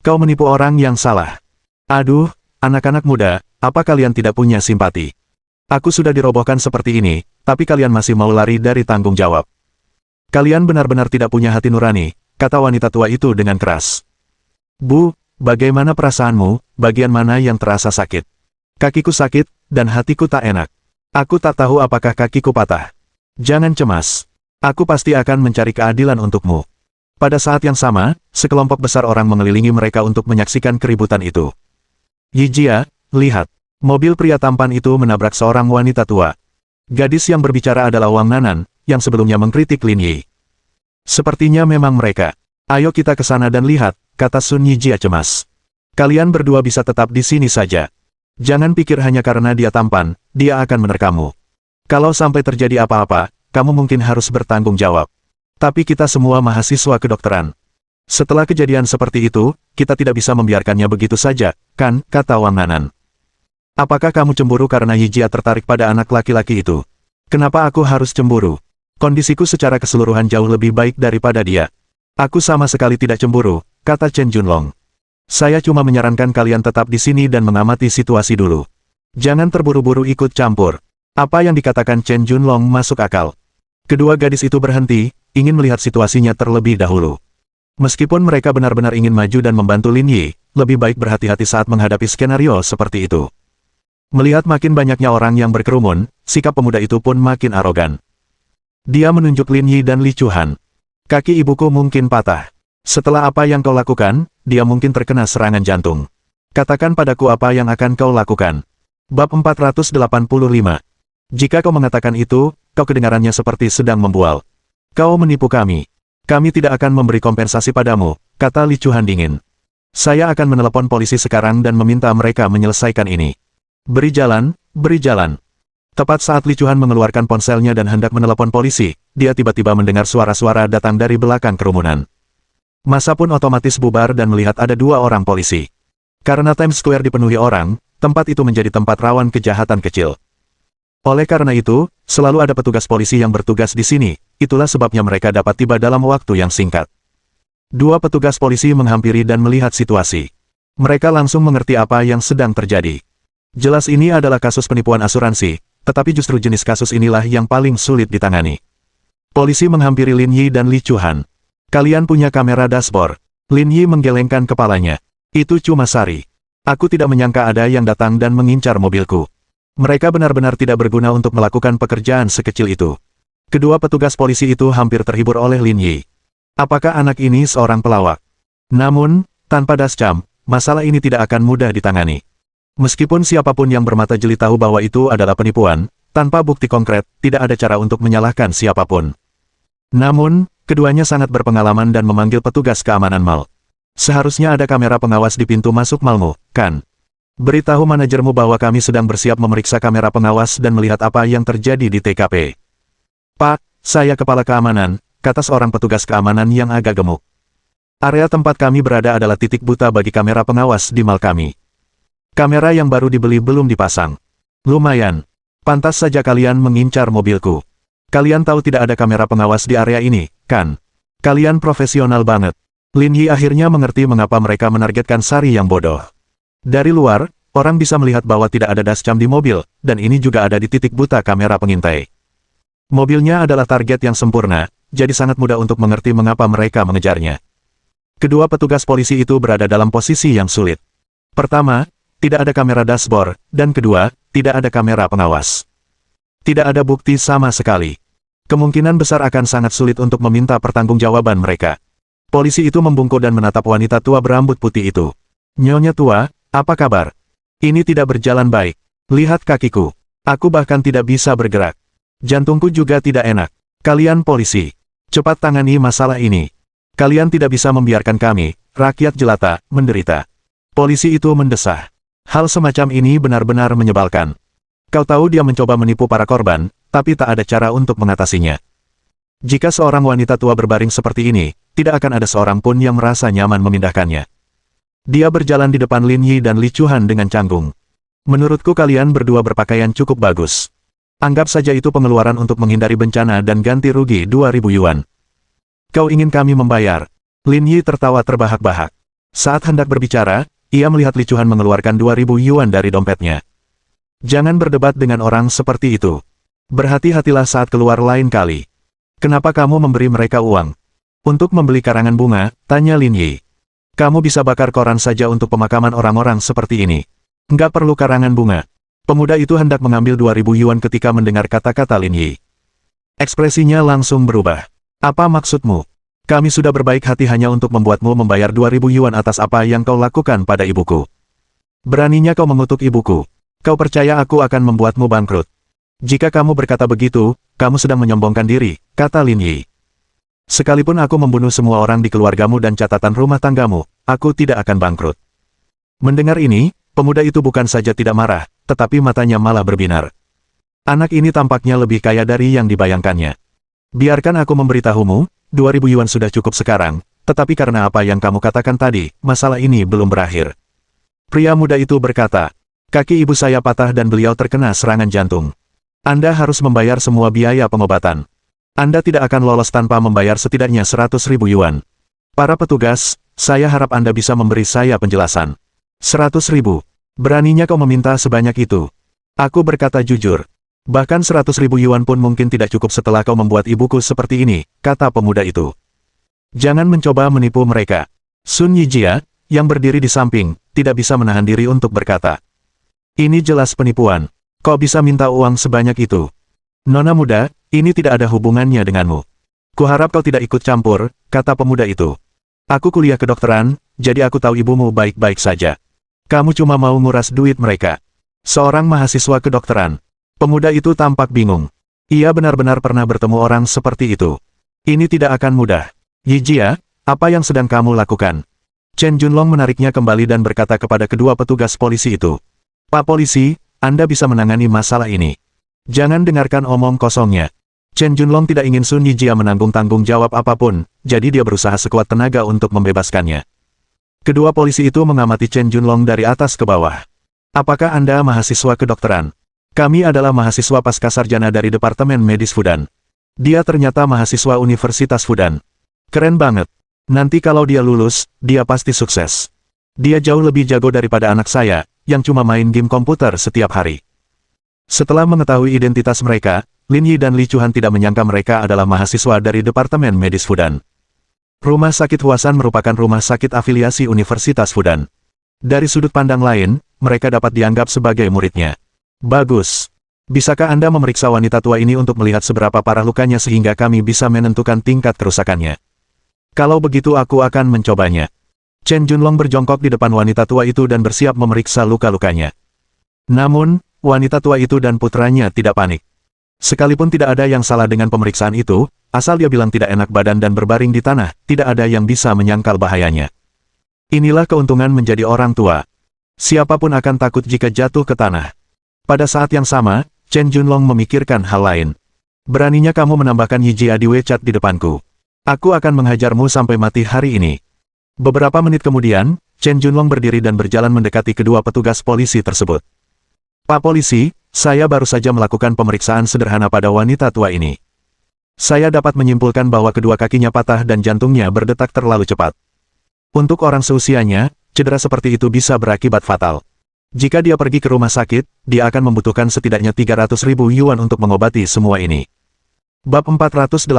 Kau menipu orang yang salah. Aduh, anak-anak muda, apa kalian tidak punya simpati? Aku sudah dirobohkan seperti ini, tapi kalian masih mau lari dari tanggung jawab. Kalian benar-benar tidak punya hati nurani, kata wanita tua itu dengan keras. Bu, bagaimana perasaanmu? Bagian mana yang terasa sakit? Kakiku sakit, dan hatiku tak enak. Aku tak tahu apakah kakiku patah. Jangan cemas. Aku pasti akan mencari keadilan untukmu. Pada saat yang sama, sekelompok besar orang mengelilingi mereka untuk menyaksikan keributan itu. Yijia, lihat. Mobil pria tampan itu menabrak seorang wanita tua. Gadis yang berbicara adalah Wang Nanan, yang sebelumnya mengkritik Lin Yi. Sepertinya memang mereka. Ayo kita ke sana dan lihat, kata Sun Yijia cemas. Kalian berdua bisa tetap di sini saja. Jangan pikir hanya karena dia tampan, dia akan menerkammu. Kalau sampai terjadi apa-apa, kamu mungkin harus bertanggung jawab. Tapi kita semua mahasiswa kedokteran. Setelah kejadian seperti itu, kita tidak bisa membiarkannya begitu saja, kan, kata Wang Nanan. Apakah kamu cemburu karena Yijia tertarik pada anak laki-laki itu? Kenapa aku harus cemburu? Kondisiku secara keseluruhan jauh lebih baik daripada dia. Aku sama sekali tidak cemburu, kata Chen Junlong. Saya cuma menyarankan kalian tetap di sini dan mengamati situasi dulu. Jangan terburu-buru ikut campur. Apa yang dikatakan Chen Junlong masuk akal. Kedua gadis itu berhenti, ingin melihat situasinya terlebih dahulu. Meskipun mereka benar-benar ingin maju dan membantu Lin Yi, lebih baik berhati-hati saat menghadapi skenario seperti itu. Melihat makin banyaknya orang yang berkerumun, sikap pemuda itu pun makin arogan. Dia menunjuk Lin Yi dan Li Chuhan. Kaki ibuku mungkin patah. Setelah apa yang kau lakukan, dia mungkin terkena serangan jantung. Katakan padaku apa yang akan kau lakukan. Bab 485. Jika kau mengatakan itu, kau kedengarannya seperti sedang membual. Kau menipu kami. Kami tidak akan memberi kompensasi padamu, kata Li Chuhan dingin. Saya akan menelepon polisi sekarang dan meminta mereka menyelesaikan ini. Beri jalan, beri jalan. Tepat saat Li Chuhan mengeluarkan ponselnya dan hendak menelepon polisi, dia tiba-tiba mendengar suara-suara datang dari belakang kerumunan. Massa pun otomatis bubar dan melihat ada dua orang polisi. Karena Times Square dipenuhi orang, tempat itu menjadi tempat rawan kejahatan kecil. Oleh karena itu, selalu ada petugas polisi yang bertugas di sini, itulah sebabnya mereka dapat tiba dalam waktu yang singkat. Dua petugas polisi menghampiri dan melihat situasi. Mereka langsung mengerti apa yang sedang terjadi. Jelas ini adalah kasus penipuan asuransi, tetapi justru jenis kasus inilah yang paling sulit ditangani. Polisi menghampiri Lin Yi dan Li Chuhan. Kalian punya kamera dashboard. Lin Yi menggelengkan kepalanya. Itu cuma Sari. Aku tidak menyangka ada yang datang dan mengincar mobilku. Mereka benar-benar tidak berguna untuk melakukan pekerjaan sekecil itu. Kedua petugas polisi itu hampir terhibur oleh Lin Yi. Apakah anak ini seorang pelawak? Namun, tanpa dashcam, masalah ini tidak akan mudah ditangani. Meskipun siapapun yang bermata jeli tahu bahwa itu adalah penipuan, tanpa bukti konkret, tidak ada cara untuk menyalahkan siapapun. Namun, keduanya sangat berpengalaman dan memanggil petugas keamanan mal. Seharusnya ada kamera pengawas di pintu masuk malmu, kan? Beritahu manajermu bahwa kami sedang bersiap memeriksa kamera pengawas dan melihat apa yang terjadi di TKP. Pak, saya kepala keamanan, kata seorang petugas keamanan yang agak gemuk. Area tempat kami berada adalah titik buta bagi kamera pengawas di mal kami. Kamera yang baru dibeli belum dipasang. Lumayan. Pantas saja kalian mengincar mobilku. Kalian tahu tidak ada kamera pengawas di area ini, kan? Kalian profesional banget. Lin Yi akhirnya mengerti mengapa mereka menargetkan Sari yang bodoh. Dari luar, orang bisa melihat bahwa tidak ada dashcam di mobil, dan ini juga ada di titik buta kamera pengintai. Mobilnya adalah target yang sempurna, jadi sangat mudah untuk mengerti mengapa mereka mengejarnya. Kedua petugas polisi itu berada dalam posisi yang sulit. Pertama, tidak ada kamera dashboard, dan kedua, tidak ada kamera pengawas. Tidak ada bukti sama sekali. Kemungkinan besar akan sangat sulit untuk meminta pertanggungjawaban mereka. Polisi itu membungkuk dan menatap wanita tua berambut putih itu. Nyonya tua, apa kabar? Ini tidak berjalan baik. Lihat kakiku. Aku bahkan tidak bisa bergerak. Jantungku juga tidak enak. Kalian polisi, cepat tangani masalah ini. Kalian tidak bisa membiarkan kami, rakyat jelata, menderita. Polisi itu mendesah. Hal semacam ini benar-benar menyebalkan. Kau tahu dia mencoba menipu para korban, tapi tak ada cara untuk mengatasinya. Jika seorang wanita tua berbaring seperti ini, tidak akan ada seorang pun yang merasa nyaman memindahkannya. Dia berjalan di depan Lin Yi dan Li Chuhan dengan canggung. Menurutku kalian berdua berpakaian cukup bagus. Anggap saja itu pengeluaran untuk menghindari bencana dan ganti rugi 2.000 yuan. Kau ingin kami membayar? Lin Yi tertawa terbahak-bahak. Saat hendak berbicara, ia melihat Li Chuhan mengeluarkan 2.000 yuan dari dompetnya. Jangan berdebat dengan orang seperti itu. Berhati-hatilah saat keluar lain kali. Kenapa kamu memberi mereka uang? Untuk membeli karangan bunga, tanya Lin Yi. Kamu bisa bakar koran saja untuk pemakaman orang-orang seperti ini. Nggak perlu karangan bunga. Pemuda itu hendak mengambil 2.000 yuan ketika mendengar kata-kata Lin Yi. Ekspresinya langsung berubah. Apa maksudmu? Kami sudah berbaik hati hanya untuk membuatmu membayar 2.000 yuan atas apa yang kau lakukan pada ibuku. Beraninya kau mengutuk ibuku. Kau percaya aku akan membuatmu bangkrut? Jika kamu berkata begitu, kamu sedang menyombongkan diri, kata Lin Yi. Sekalipun aku membunuh semua orang di keluargamu dan catatan rumah tanggamu, aku tidak akan bangkrut. Mendengar ini, pemuda itu bukan saja tidak marah, tetapi matanya malah berbinar. Anak ini tampaknya lebih kaya dari yang dibayangkannya. Biarkan aku memberitahumu, 2.000 yuan sudah cukup sekarang, tetapi karena apa yang kamu katakan tadi, masalah ini belum berakhir. Pria muda itu berkata, kaki ibu saya patah dan beliau terkena serangan jantung. Anda harus membayar semua biaya pengobatan. Anda tidak akan lolos tanpa membayar setidaknya 100.000 yuan. Para petugas, saya harap Anda bisa memberi saya penjelasan. 100.000. Beraninya kau meminta sebanyak itu. Aku berkata jujur. Bahkan 100.000 yuan pun mungkin tidak cukup setelah kau membuat ibuku seperti ini, kata pemuda itu. Jangan mencoba menipu mereka. Sun Yijia, yang berdiri di samping, tidak bisa menahan diri untuk berkata. Ini jelas penipuan. Kau bisa minta uang sebanyak itu. Nona muda, ini tidak ada hubungannya denganmu. Kuharap kau tidak ikut campur, kata pemuda itu. Aku kuliah kedokteran, jadi aku tahu ibumu baik-baik saja. Kamu cuma mau nguras duit mereka. Seorang mahasiswa kedokteran. Pemuda itu tampak bingung. Ia benar-benar pernah bertemu orang seperti itu. Ini tidak akan mudah. Yijia, apa yang sedang kamu lakukan? Chen Junlong menariknya kembali dan berkata kepada kedua petugas polisi itu. Pak polisi, Anda bisa menangani masalah ini. Jangan dengarkan omong kosongnya. Chen Junlong tidak ingin Sun Yijia menanggung tanggung jawab apapun, jadi dia berusaha sekuat tenaga untuk membebaskannya. Kedua polisi itu mengamati Chen Junlong dari atas ke bawah. Apakah Anda mahasiswa kedokteran? Kami adalah mahasiswa pascasarjana dari Departemen Medis Fudan. Dia ternyata mahasiswa Universitas Fudan. Keren banget. Nanti kalau dia lulus, dia pasti sukses. Dia jauh lebih jago daripada anak saya, yang cuma main game komputer setiap hari. Setelah mengetahui identitas mereka, Lin Yi dan Li Chuhan tidak menyangka mereka adalah mahasiswa dari Departemen Medis Fudan. Rumah sakit Huasan merupakan rumah sakit afiliasi Universitas Fudan. Dari sudut pandang lain, mereka dapat dianggap sebagai muridnya. Bagus. Bisakah Anda memeriksa wanita tua ini untuk melihat seberapa parah lukanya sehingga kami bisa menentukan tingkat kerusakannya? Kalau begitu aku akan mencobanya. Chen Junlong berjongkok di depan wanita tua itu dan bersiap memeriksa luka-lukanya. Namun, wanita tua itu dan putranya tidak panik. Sekalipun tidak ada yang salah dengan pemeriksaan itu, asal dia bilang tidak enak badan dan berbaring di tanah, tidak ada yang bisa menyangkal bahayanya. Inilah keuntungan menjadi orang tua. Siapapun akan takut jika jatuh ke tanah. Pada saat yang sama, Chen Junlong memikirkan hal lain. Beraninya kamu menambahkan Yijia di WeChat di depanku. Aku akan menghajarmu sampai mati hari ini. Beberapa menit kemudian, Chen Junlong berdiri dan berjalan mendekati kedua petugas polisi tersebut. Pak polisi, saya baru saja melakukan pemeriksaan sederhana pada wanita tua ini. Saya dapat menyimpulkan bahwa kedua kakinya patah dan jantungnya berdetak terlalu cepat. Untuk orang seusianya, cedera seperti itu bisa berakibat fatal. Jika dia pergi ke rumah sakit, dia akan membutuhkan setidaknya 300.000 yuan untuk mengobati semua ini. Bab 486.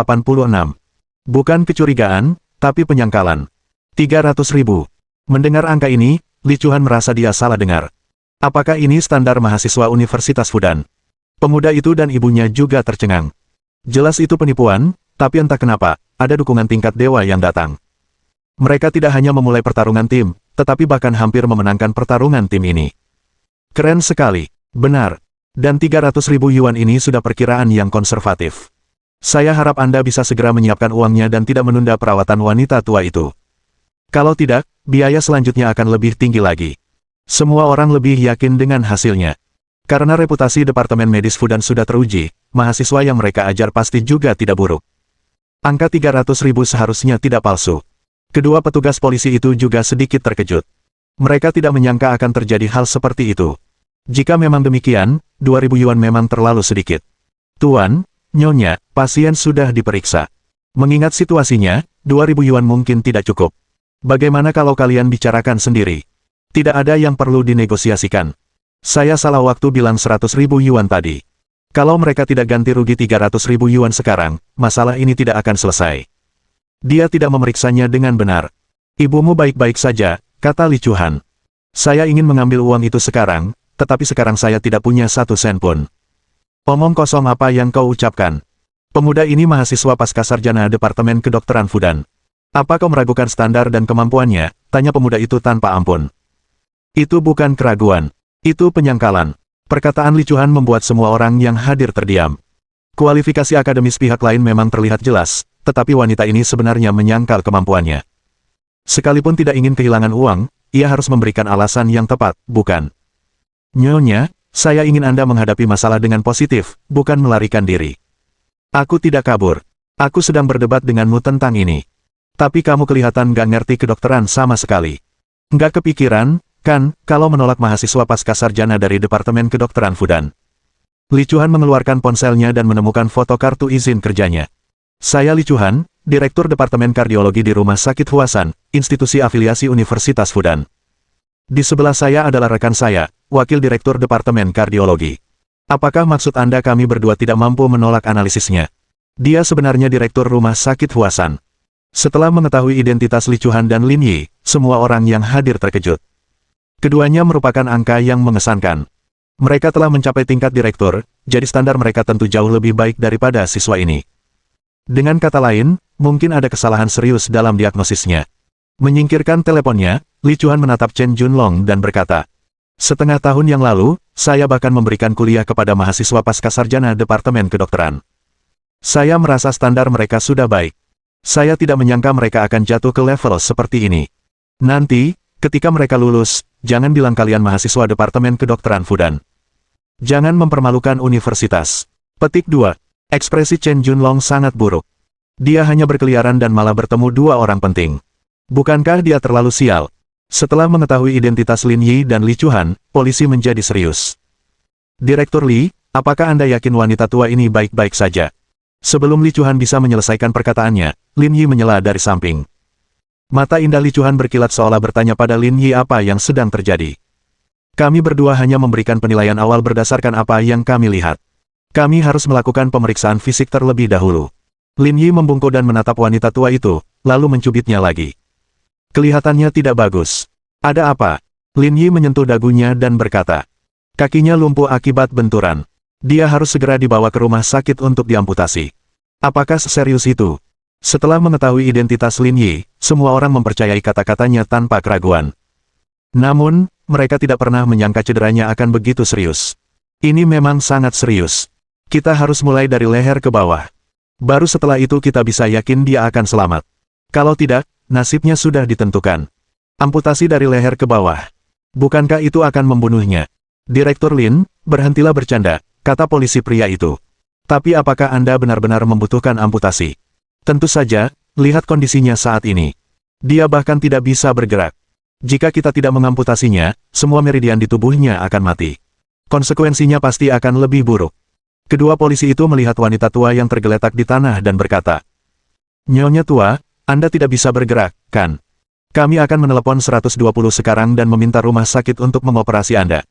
Bukan kecurigaan, tapi penyangkalan. 300.000. Mendengar angka ini, Li Chuhan merasa dia salah dengar. Apakah ini standar mahasiswa Universitas Fudan? Pemuda itu dan ibunya juga tercengang. Jelas itu penipuan, tapi entah kenapa, ada dukungan tingkat dewa yang datang. Mereka tidak hanya memulai pertarungan tim, tetapi bahkan hampir memenangkan pertarungan tim ini. Keren sekali, benar. Dan 300.000 yuan ini sudah perkiraan yang konservatif. Saya harap Anda bisa segera menyiapkan uangnya dan tidak menunda perawatan wanita tua itu. Kalau tidak, biaya selanjutnya akan lebih tinggi lagi. Semua orang lebih yakin dengan hasilnya. Karena reputasi Departemen Medis Fudan sudah teruji, mahasiswa yang mereka ajar pasti juga tidak buruk. Angka 300.000 seharusnya tidak palsu. Kedua petugas polisi itu juga sedikit terkejut. Mereka tidak menyangka akan terjadi hal seperti itu. Jika memang demikian, 2.000 yuan memang terlalu sedikit. Tuan, Nyonya, pasien sudah diperiksa. Mengingat situasinya, 2.000 yuan mungkin tidak cukup. Bagaimana kalau kalian bicarakan sendiri? Tidak ada yang perlu dinegosiasikan. Saya salah waktu bilang 100.000 yuan tadi. Kalau mereka tidak ganti rugi 300.000 yuan sekarang, masalah ini tidak akan selesai. Dia tidak memeriksanya dengan benar. Ibumu baik-baik saja, kata Li Chuhan. Saya ingin mengambil uang itu sekarang, tetapi sekarang saya tidak punya 1 sen pun. Omong kosong apa yang kau ucapkan? Pemuda ini mahasiswa pascasarjana Departemen Kedokteran Fudan. Apa kau meragukan standar dan kemampuannya? Tanya pemuda itu tanpa ampun. Itu bukan keraguan. Itu penyangkalan. Perkataan Li Chuan membuat semua orang yang hadir terdiam. Kualifikasi akademis pihak lain memang terlihat jelas, tetapi wanita ini sebenarnya menyangkal kemampuannya. Sekalipun tidak ingin kehilangan uang, ia harus memberikan alasan yang tepat, bukan? Nyonya, saya ingin Anda menghadapi masalah dengan positif, bukan melarikan diri. Aku tidak kabur. Aku sedang berdebat denganmu tentang ini. Tapi kamu kelihatan gak ngerti kedokteran sama sekali. Nggak kepikiran, kan, kalau menolak mahasiswa pasca sarjana dari Departemen Kedokteran Fudan. Li Chuan mengeluarkan ponselnya dan menemukan foto kartu izin kerjanya. Saya Li Chuan, Direktur Departemen Kardiologi di Rumah Sakit Huasan, institusi afiliasi Universitas Fudan. Di sebelah saya adalah rekan saya, Wakil Direktur Departemen Kardiologi. Apakah maksud Anda kami berdua tidak mampu menolak analisisnya? Dia sebenarnya Direktur Rumah Sakit Huasan. Setelah mengetahui identitas Li Chuan dan Lin Yi, semua orang yang hadir terkejut. Keduanya merupakan angka yang mengesankan. Mereka telah mencapai tingkat direktur, jadi standar mereka tentu jauh lebih baik daripada siswa ini. Dengan kata lain, mungkin ada kesalahan serius dalam diagnosisnya. Menyingkirkan teleponnya, Li Chuan menatap Chen Junlong dan berkata, "Setengah tahun yang lalu, saya bahkan memberikan kuliah kepada mahasiswa pasca sarjana Departemen Kedokteran. Saya merasa standar mereka sudah baik. Saya tidak menyangka mereka akan jatuh ke level seperti ini. Nanti, ketika mereka lulus, jangan bilang kalian mahasiswa Departemen Kedokteran Fudan. Jangan mempermalukan universitas." Petik 2. Ekspresi Chen Junlong sangat buruk. Dia hanya berkeliaran dan malah bertemu dua orang penting. Bukankah dia terlalu sial? Setelah mengetahui identitas Lin Yi dan Li Chuan, polisi menjadi serius. "Direktur Li, apakah Anda yakin wanita tua ini baik-baik saja?" Sebelum Li Chuan bisa menyelesaikan perkataannya, Lin Yi menyela dari samping. Mata indah Li Chuan berkilat seolah bertanya pada Lin Yi apa yang sedang terjadi. "Kami berdua hanya memberikan penilaian awal berdasarkan apa yang kami lihat. Kami harus melakukan pemeriksaan fisik terlebih dahulu." Lin Yi membungkuk dan menatap wanita tua itu, lalu mencubitnya lagi. Kelihatannya tidak bagus. "Ada apa?" Lin Yi menyentuh dagunya dan berkata. "Kakinya lumpuh akibat benturan. Dia harus segera dibawa ke rumah sakit untuk diamputasi." "Apakah seserius itu?" Setelah mengetahui identitas Lin Yi, semua orang mempercayai kata-katanya tanpa keraguan. Namun, mereka tidak pernah menyangka cederanya akan begitu serius. "Ini memang sangat serius. Kita harus mulai dari leher ke bawah. Baru setelah itu kita bisa yakin dia akan selamat. Kalau tidak, nasibnya sudah ditentukan. Amputasi dari leher ke bawah. Bukankah itu akan membunuhnya?" "Direktur Lin, berhentilah bercanda," kata polisi pria itu. "Tapi apakah Anda benar-benar membutuhkan amputasi?" "Tentu saja, lihat kondisinya saat ini. Dia bahkan tidak bisa bergerak. Jika kita tidak mengamputasinya, semua meridian di tubuhnya akan mati. Konsekuensinya pasti akan lebih buruk." Kedua polisi itu melihat wanita tua yang tergeletak di tanah dan berkata, "Nyonya tua, Anda tidak bisa bergerak, kan? Kami akan menelepon 120 sekarang dan meminta rumah sakit untuk mengoperasi Anda.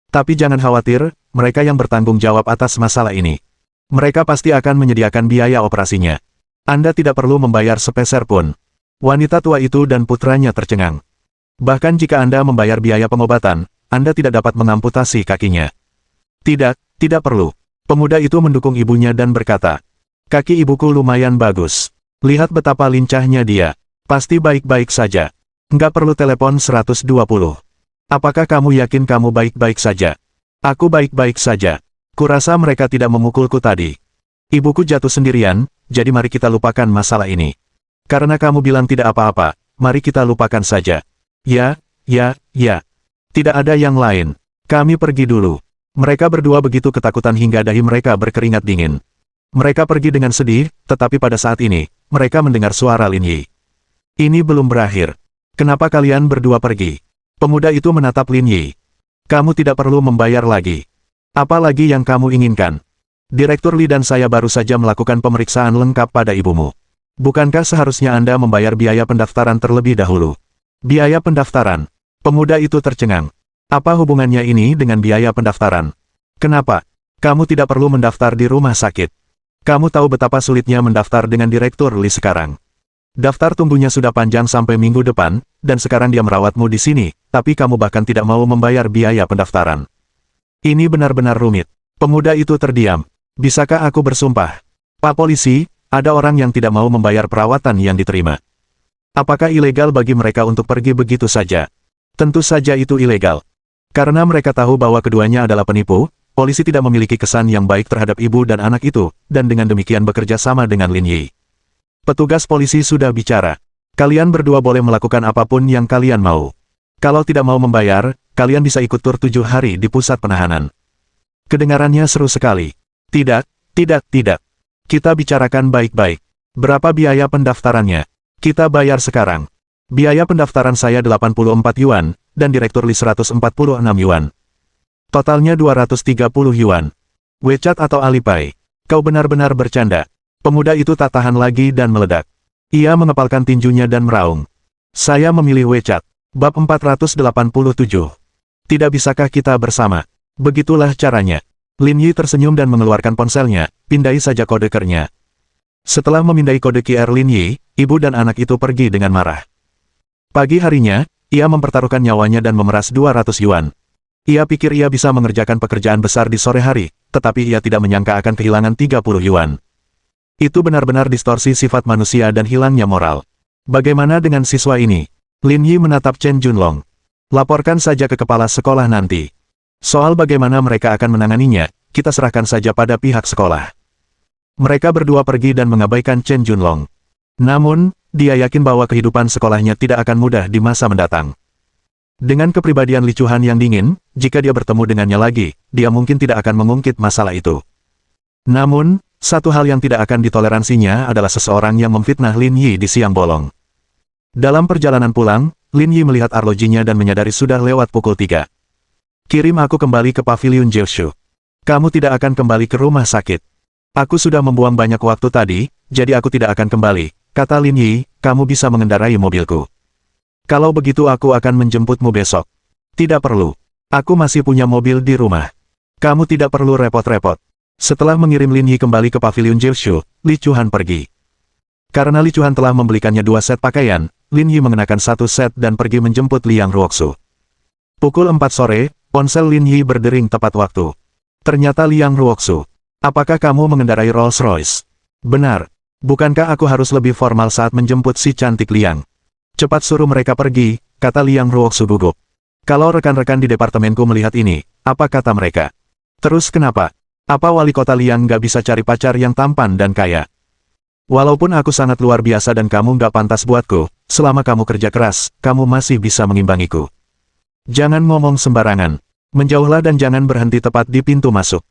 Tapi jangan khawatir, mereka yang bertanggung jawab atas masalah ini. Mereka pasti akan menyediakan biaya operasinya. Anda tidak perlu membayar sepeser pun." Wanita tua itu dan putranya tercengang. "Bahkan jika Anda membayar biaya pengobatan, Anda tidak dapat mengamputasi kakinya." "Tidak, tidak perlu." Pemuda itu mendukung ibunya dan berkata, "Kaki ibuku lumayan bagus. Lihat betapa lincahnya dia. Pasti baik-baik saja. Nggak perlu telepon 120. Apakah kamu yakin kamu baik-baik saja?" "Aku baik-baik saja. Kurasa mereka tidak memukulku tadi. Ibuku jatuh sendirian, jadi mari kita lupakan masalah ini. Karena kamu bilang tidak apa-apa, mari kita lupakan saja. Ya. Tidak ada yang lain. Kami pergi dulu." Mereka berdua begitu ketakutan hingga dahi mereka berkeringat dingin. Mereka pergi dengan sedih, tetapi pada saat ini, mereka mendengar suara Lin Yi. "Ini belum berakhir. Kenapa kalian berdua pergi?" Pemuda itu menatap Lin Yi. "Kamu tidak perlu membayar lagi. Apa lagi yang kamu inginkan? Direktur Li dan saya baru saja melakukan pemeriksaan lengkap pada ibumu. Bukankah seharusnya Anda membayar biaya pendaftaran terlebih dahulu?" "Biaya pendaftaran?" Pemuda itu tercengang. "Apa hubungannya ini dengan biaya pendaftaran? Kenapa? Kamu tidak perlu mendaftar di rumah sakit. Kamu tahu betapa sulitnya mendaftar dengan Direktur Li sekarang. Daftar tunggunya sudah panjang sampai minggu depan, dan sekarang dia merawatmu di sini, tapi kamu bahkan tidak mau membayar biaya pendaftaran. Ini benar-benar rumit." Pemuda itu terdiam. "Bisakah aku bersumpah? Pak Polisi, ada orang yang tidak mau membayar perawatan yang diterima. Apakah ilegal bagi mereka untuk pergi begitu saja?" "Tentu saja itu ilegal. Karena mereka tahu bahwa keduanya adalah penipu, polisi tidak memiliki kesan yang baik terhadap ibu dan anak itu, dan dengan demikian bekerja sama dengan Lin Yi. Petugas polisi sudah bicara. Kalian berdua boleh melakukan apapun yang kalian mau. Kalau tidak mau membayar, kalian bisa ikut tur 7 hari di pusat penahanan. Kedengarannya seru sekali. Tidak, tidak, tidak. Kita bicarakan baik-baik. Berapa biaya pendaftarannya? Kita bayar sekarang. Biaya pendaftaran saya 84 yuan, dan Direktur Li 146 yuan. Totalnya 230 yuan. WeChat atau Alipay? Kau benar-benar bercanda. Pemuda itu tak tahan lagi dan meledak. Ia mengepalkan tinjunya dan meraung. Saya memilih WeChat. Bab 487. Tidak bisakah kita bersama? Begitulah caranya. Lin Yi tersenyum dan mengeluarkan ponselnya, pindai saja kode QR-nya. Setelah memindai kode QR Lin Yi, ibu dan anak itu pergi dengan marah. Pagi harinya, ia mempertaruhkan nyawanya dan memeras 200 yuan. Ia pikir ia bisa mengerjakan pekerjaan besar di sore hari, tetapi ia tidak menyangka akan kehilangan 30 yuan. Itu benar-benar distorsi sifat manusia dan hilangnya moral. Bagaimana dengan siswa ini? Lin Yi menatap Chen Junlong. Laporkan saja ke kepala sekolah nanti. Soal bagaimana mereka akan menanganinya, kita serahkan saja pada pihak sekolah. Mereka berdua pergi dan mengabaikan Chen Junlong. Namun, dia yakin bahwa kehidupan sekolahnya tidak akan mudah di masa mendatang. Dengan kepribadian Li Chuhan yang dingin, jika dia bertemu dengannya lagi, dia mungkin tidak akan mengungkit masalah itu. Namun, satu hal yang tidak akan ditoleransinya adalah seseorang yang memfitnah Lin Yi di siang bolong. Dalam perjalanan pulang, Lin Yi melihat arlojinya dan menyadari sudah lewat pukul 3. Kirim aku kembali ke paviliun Jiushu. Kamu tidak akan kembali ke rumah sakit. Aku sudah membuang banyak waktu tadi, jadi aku tidak akan kembali, kata Lin Yi, kamu bisa mengendarai mobilku. Kalau begitu aku akan menjemputmu besok. Tidak perlu. Aku masih punya mobil di rumah. Kamu tidak perlu repot-repot. Setelah mengirim Lin Yi kembali ke paviliun Jiushu, Li Chuhan pergi. Karena Li Chuhan telah membelikannya 2 set pakaian, Lin Yi mengenakan 1 set dan pergi menjemput Liang Ruoxu. Pukul 4 sore, ponsel Lin Yi berdering tepat waktu. Ternyata Liang Ruoxu. Apakah kamu mengendarai Rolls-Royce? Benar. Bukankah aku harus lebih formal saat menjemput si cantik Liang? Cepat suruh mereka pergi, kata Liang Ruoxu gugup. Kalau rekan-rekan di departemenku melihat ini, apa kata mereka? Terus kenapa? Apa wali kota Liang nggak bisa cari pacar yang tampan dan kaya? Walaupun aku sangat luar biasa dan kamu nggak pantas buatku, selama kamu kerja keras, kamu masih bisa mengimbangiku. Jangan ngomong sembarangan. Menjauhlah dan jangan berhenti tepat di pintu masuk.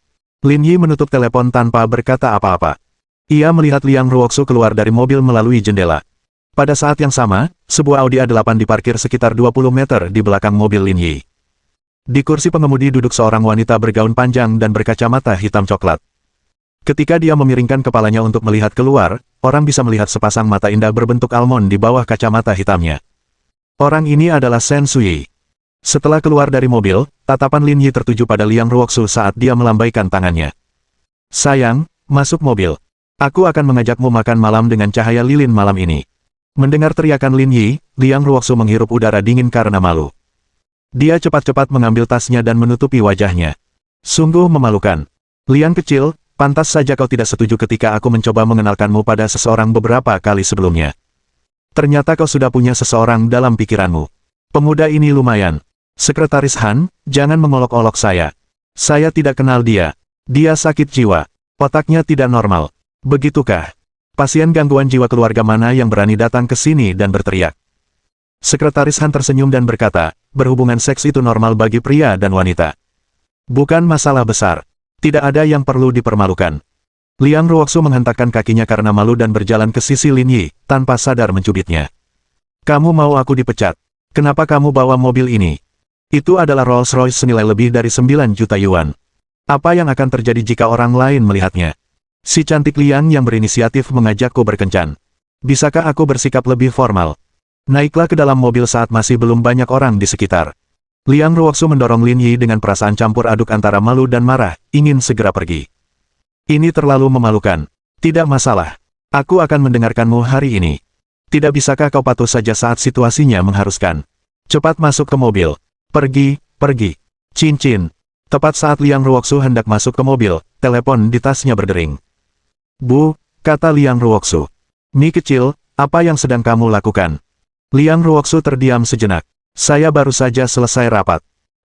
Lin Yi menutup telepon tanpa berkata apa-apa. Ia melihat Liang Ruoxu keluar dari mobil melalui jendela. Pada saat yang sama, sebuah Audi A8 diparkir sekitar 20 meter di belakang mobil Lin Yi. Di kursi pengemudi duduk seorang wanita bergaun panjang dan berkacamata hitam coklat. Ketika dia memiringkan kepalanya untuk melihat keluar, orang bisa melihat sepasang mata indah berbentuk almond di bawah kacamata hitamnya. Orang ini adalah Shen Sui. Setelah keluar dari mobil, tatapan Lin Yi tertuju pada Liang Ruoxu saat dia melambaikan tangannya. Sayang, masuk mobil. Aku akan mengajakmu makan malam dengan cahaya lilin malam ini. Mendengar teriakan Lin Yi, Liang Ruoxu menghirup udara dingin karena malu. Dia cepat-cepat mengambil tasnya dan menutupi wajahnya. Sungguh memalukan. Liang kecil, pantas saja kau tidak setuju ketika aku mencoba mengenalkanmu pada seseorang beberapa kali sebelumnya. Ternyata kau sudah punya seseorang dalam pikiranmu. Pemuda ini lumayan. Sekretaris Han, jangan mengolok-olok saya. Saya tidak kenal dia. Dia sakit jiwa. Otaknya tidak normal. Begitukah? Pasien gangguan jiwa keluarga mana yang berani datang ke sini dan berteriak? Sekretaris Han tersenyum dan berkata, berhubungan seks itu normal bagi pria dan wanita. Bukan masalah besar. Tidak ada yang perlu dipermalukan. Liang Ruoxu menghentakkan kakinya karena malu dan berjalan ke sisi Lin Yi, tanpa sadar mencubitnya. Kamu mau aku dipecat? Kenapa kamu bawa mobil ini? Itu adalah Rolls-Royce senilai lebih dari 9 juta yuan. Apa yang akan terjadi jika orang lain melihatnya? Si cantik Liang yang berinisiatif mengajakku berkencan. Bisakah aku bersikap lebih formal? Naiklah ke dalam mobil saat masih belum banyak orang di sekitar. Liang Ruoxu mendorong Lin Yi dengan perasaan campur aduk antara malu dan marah, ingin segera pergi. Ini terlalu memalukan. Tidak masalah. Aku akan mendengarkanmu hari ini. Tidak bisakah kau patuh saja saat situasinya mengharuskan? Cepat masuk ke mobil. Pergi, pergi. Cincin. Tepat saat Liang Ruoxu hendak masuk ke mobil, telepon di tasnya berdering. Bu, kata Liang Ruoxu. Mi kecil, apa yang sedang kamu lakukan? Liang Ruoxu terdiam sejenak. Saya baru saja selesai rapat.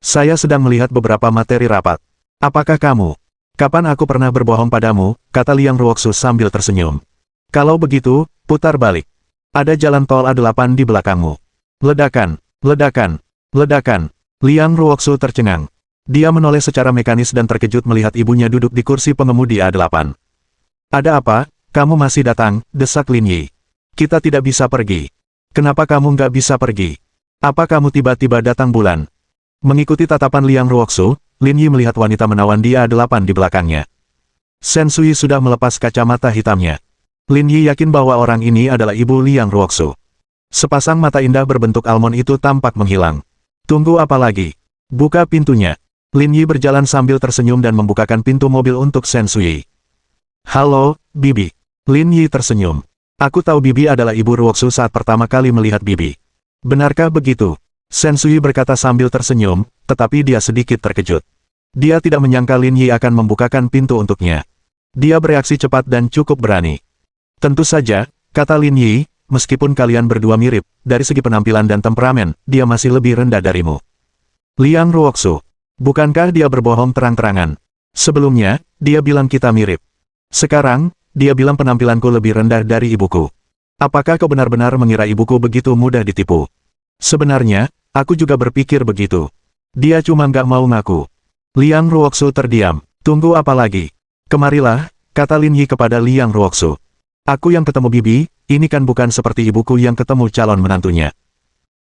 Saya sedang melihat beberapa materi rapat. Apakah kamu? Kapan aku pernah berbohong padamu, kata Liang Ruoxu sambil tersenyum. Kalau begitu, putar balik. Ada jalan tol A8 di belakangmu. Ledakan, ledakan, ledakan. Liang Ruoxu tercengang. Dia menoleh secara mekanis dan terkejut melihat ibunya duduk di kursi pengemudi A8. Ada apa? Kamu masih datang, desak Lin Yi. Kita tidak bisa pergi. Kenapa kamu nggak bisa pergi? Apa kamu tiba-tiba datang bulan? Mengikuti tatapan Liang Ruoxu, Lin Yi melihat wanita menawan di A8 di belakangnya. Shen Sui sudah melepas kacamata hitamnya. Lin Yi yakin bahwa orang ini adalah ibu Liang Ruoxu. Sepasang mata indah berbentuk almond itu tampak menghilang. Tunggu apa lagi? Buka pintunya. Lin Yi berjalan sambil tersenyum dan membukakan pintu mobil untuk Shen Sui. Halo, Bibi. Lin Yi tersenyum. Aku tahu Bibi adalah ibu Ruoxu saat pertama kali melihat Bibi. Benarkah begitu? Shen Sui berkata sambil tersenyum, tetapi dia sedikit terkejut. Dia tidak menyangka Lin Yi akan membukakan pintu untuknya. Dia bereaksi cepat dan cukup berani. Tentu saja, kata Lin Yi, meskipun kalian berdua mirip, dari segi penampilan dan temperamen, dia masih lebih rendah darimu. Liang Ruoxu. Bukankah dia berbohong terang-terangan? Sebelumnya, dia bilang kita mirip. Sekarang, dia bilang penampilanku lebih rendah dari ibuku. Apakah kau benar-benar mengira ibuku begitu mudah ditipu? Sebenarnya, aku juga berpikir begitu. Dia cuma nggak mau ngaku. Liang Ruoxu terdiam. Tunggu apa lagi? Kemarilah, kata Lin Yi kepada Liang Ruoxu. Aku yang ketemu Bibi, ini kan bukan seperti ibuku yang ketemu calon menantunya.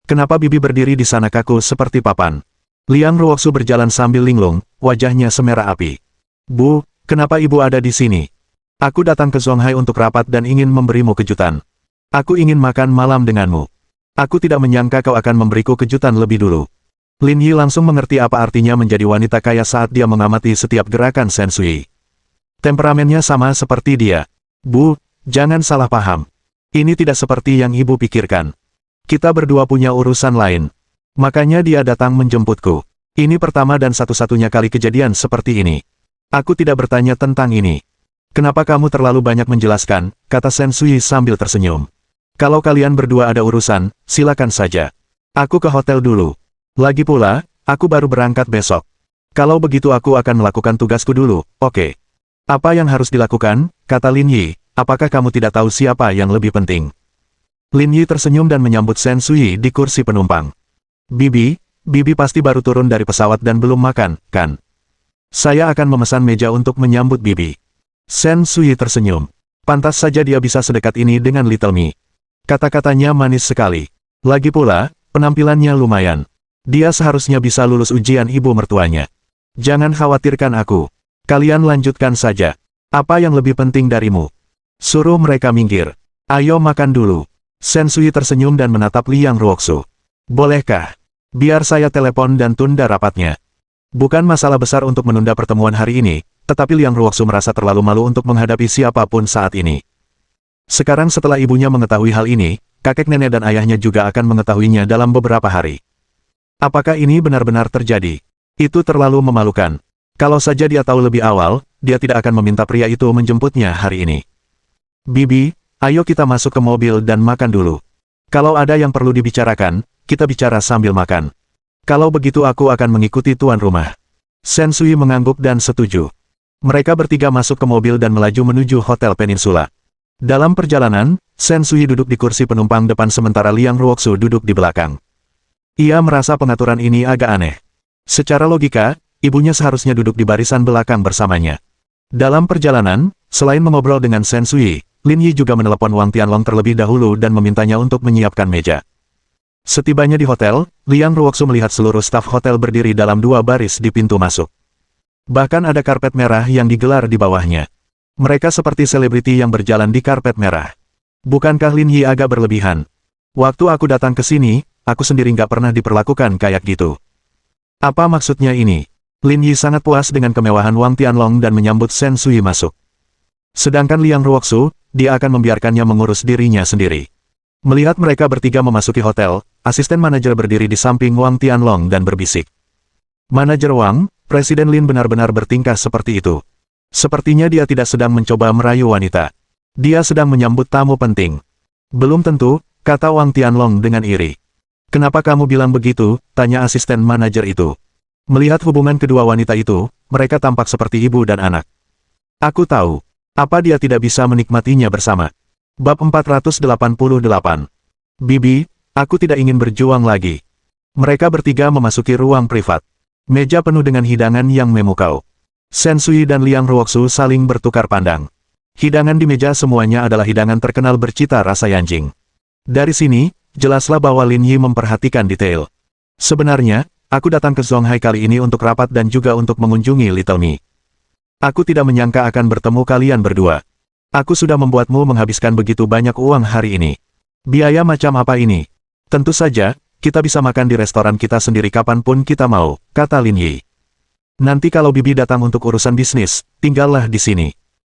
Kenapa Bibi berdiri di sana kaku seperti papan? Liang Ruoxu berjalan sambil linglung, wajahnya semerah api. Bu, kenapa ibu ada di sini? Aku datang ke Zonghai untuk rapat dan ingin memberimu kejutan. Aku ingin makan malam denganmu. Aku tidak menyangka kau akan memberiku kejutan lebih dulu. Lin Yi langsung mengerti apa artinya menjadi wanita kaya saat dia mengamati setiap gerakan Shen Sui. Temperamennya sama seperti dia. Bu, jangan salah paham. Ini tidak seperti yang ibu pikirkan. Kita berdua punya urusan lain. Makanya dia datang menjemputku. Ini pertama dan satu-satunya kali kejadian seperti ini. Aku tidak bertanya tentang ini. Kenapa kamu terlalu banyak menjelaskan, kata Shen Sui sambil tersenyum. Kalau kalian berdua ada urusan, silakan saja. Aku ke hotel dulu. Lagi pula, aku baru berangkat besok. Kalau begitu aku akan melakukan tugasku dulu, oke. Apa yang harus dilakukan, kata Lin Yi, apakah kamu tidak tahu siapa yang lebih penting? Lin Yi tersenyum dan menyambut Shen Sui di kursi penumpang. Bibi pasti baru turun dari pesawat dan belum makan, kan? Saya akan memesan meja untuk menyambut Bibi. Shen Sui tersenyum. Pantas saja dia bisa sedekat ini dengan Little Mi. Kata-katanya manis sekali. Lagi pula, penampilannya lumayan. Dia seharusnya bisa lulus ujian ibu mertuanya. Jangan khawatirkan aku. Kalian lanjutkan saja. Apa yang lebih penting darimu? Suruh mereka minggir. Ayo makan dulu. Shen Sui tersenyum dan menatap Liang Ruoxu. Bolehkah? Biar saya telepon dan tunda rapatnya. Bukan masalah besar untuk menunda pertemuan hari ini, tetapi Liang Ruoxu merasa terlalu malu untuk menghadapi siapapun saat ini. Sekarang setelah ibunya mengetahui hal ini, kakek nenek dan ayahnya juga akan mengetahuinya dalam beberapa hari. Apakah ini benar-benar terjadi? Itu terlalu memalukan. Kalau saja dia tahu lebih awal, dia tidak akan meminta pria itu menjemputnya hari ini. Bibi, ayo kita masuk ke mobil dan makan dulu. Kalau ada yang perlu dibicarakan, kita bicara sambil makan. Kalau begitu aku akan mengikuti tuan rumah. Shen Sui mengangguk dan setuju. Mereka bertiga masuk ke mobil dan melaju menuju Hotel Peninsula. Dalam perjalanan, Shen Sui duduk di kursi penumpang depan sementara Liang Ruoxu duduk di belakang. Ia merasa pengaturan ini agak aneh. Secara logika, ibunya seharusnya duduk di barisan belakang bersamanya. Dalam perjalanan, selain mengobrol dengan Shen Sui, Lin Yi juga menelepon Wang Tianlong terlebih dahulu dan memintanya untuk menyiapkan meja. Setibanya di hotel, Liang Ruoxu melihat seluruh staf hotel berdiri dalam dua baris di pintu masuk. Bahkan ada karpet merah yang digelar di bawahnya. Mereka seperti selebriti yang berjalan di karpet merah. Bukankah Lin Yi agak berlebihan? Waktu aku datang ke sini, aku sendiri nggak pernah diperlakukan kayak gitu. Apa maksudnya ini? Lin Yi sangat puas dengan kemewahan Wang Tianlong dan menyambut Shen Sui masuk. Sedangkan Liang Ruoxu, dia akan membiarkannya mengurus dirinya sendiri. Melihat mereka bertiga memasuki hotel, asisten manajer berdiri di samping Wang Tianlong dan berbisik. Manajer Wang, Presiden Lin benar-benar bertingkah seperti itu. Sepertinya dia tidak sedang mencoba merayu wanita. Dia sedang menyambut tamu penting. Belum tentu, kata Wang Tianlong dengan iri. Kenapa kamu bilang begitu? Tanya asisten manajer itu. Melihat hubungan kedua wanita itu, mereka tampak seperti ibu dan anak. Aku tahu. Apa dia tidak bisa menikmatinya bersama? Bab 488. Bibi, aku tidak ingin berjuang lagi. Mereka bertiga memasuki ruang privat. Meja penuh dengan hidangan yang memukau. Sensui dan Liang Ruoxu saling bertukar pandang. Hidangan di meja semuanya adalah hidangan terkenal bercita rasa Yanjing. Dari sini, jelaslah bahwa Lin Yi memperhatikan detail. Sebenarnya, aku datang ke Zonghai kali ini untuk rapat dan juga untuk mengunjungi Little Mi. Aku tidak menyangka akan bertemu kalian berdua. Aku sudah membuatmu menghabiskan begitu banyak uang hari ini. Biaya macam apa ini? Tentu saja, kita bisa makan di restoran kita sendiri kapanpun kita mau, kata Lin Yi. Nanti kalau Bibi datang untuk urusan bisnis, tinggallah di sini.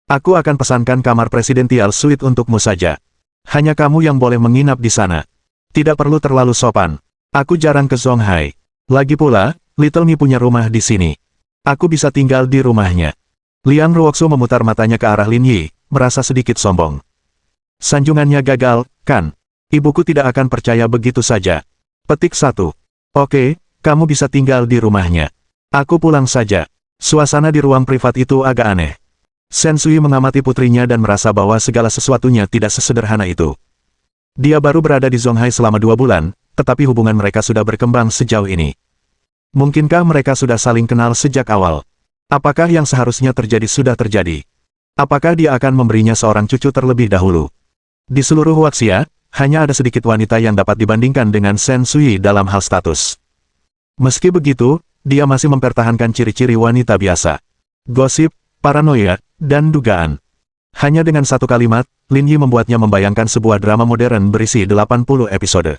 Aku akan pesankan kamar presidential suite untukmu saja. Hanya kamu yang boleh menginap di sana. Tidak perlu terlalu sopan. Aku jarang ke Zonghai. Lagi pula, Little Mi punya rumah di sini. Aku bisa tinggal di rumahnya. Liang Ruoxu memutar matanya ke arah Lin Yi, merasa sedikit sombong. Sanjungannya gagal, kan? Ibuku tidak akan percaya begitu saja. Petik 1. Oke, kamu bisa tinggal di rumahnya. Aku pulang saja. Suasana di ruang privat itu agak aneh. Sensui mengamati putrinya dan merasa bahwa segala sesuatunya tidak sesederhana itu. Dia baru berada di Zonghai selama 2 bulan, tetapi hubungan mereka sudah berkembang sejauh ini. Mungkinkah mereka sudah saling kenal sejak awal? Apakah yang seharusnya terjadi sudah terjadi? Apakah dia akan memberinya seorang cucu terlebih dahulu? Di seluruh Huaxia, hanya ada sedikit wanita yang dapat dibandingkan dengan Sensui dalam hal status. Meski begitu, dia masih mempertahankan ciri-ciri wanita biasa. Gosip, paranoia, dan dugaan. Hanya dengan satu kalimat, Lin Yi membuatnya membayangkan sebuah drama modern berisi 80 episode.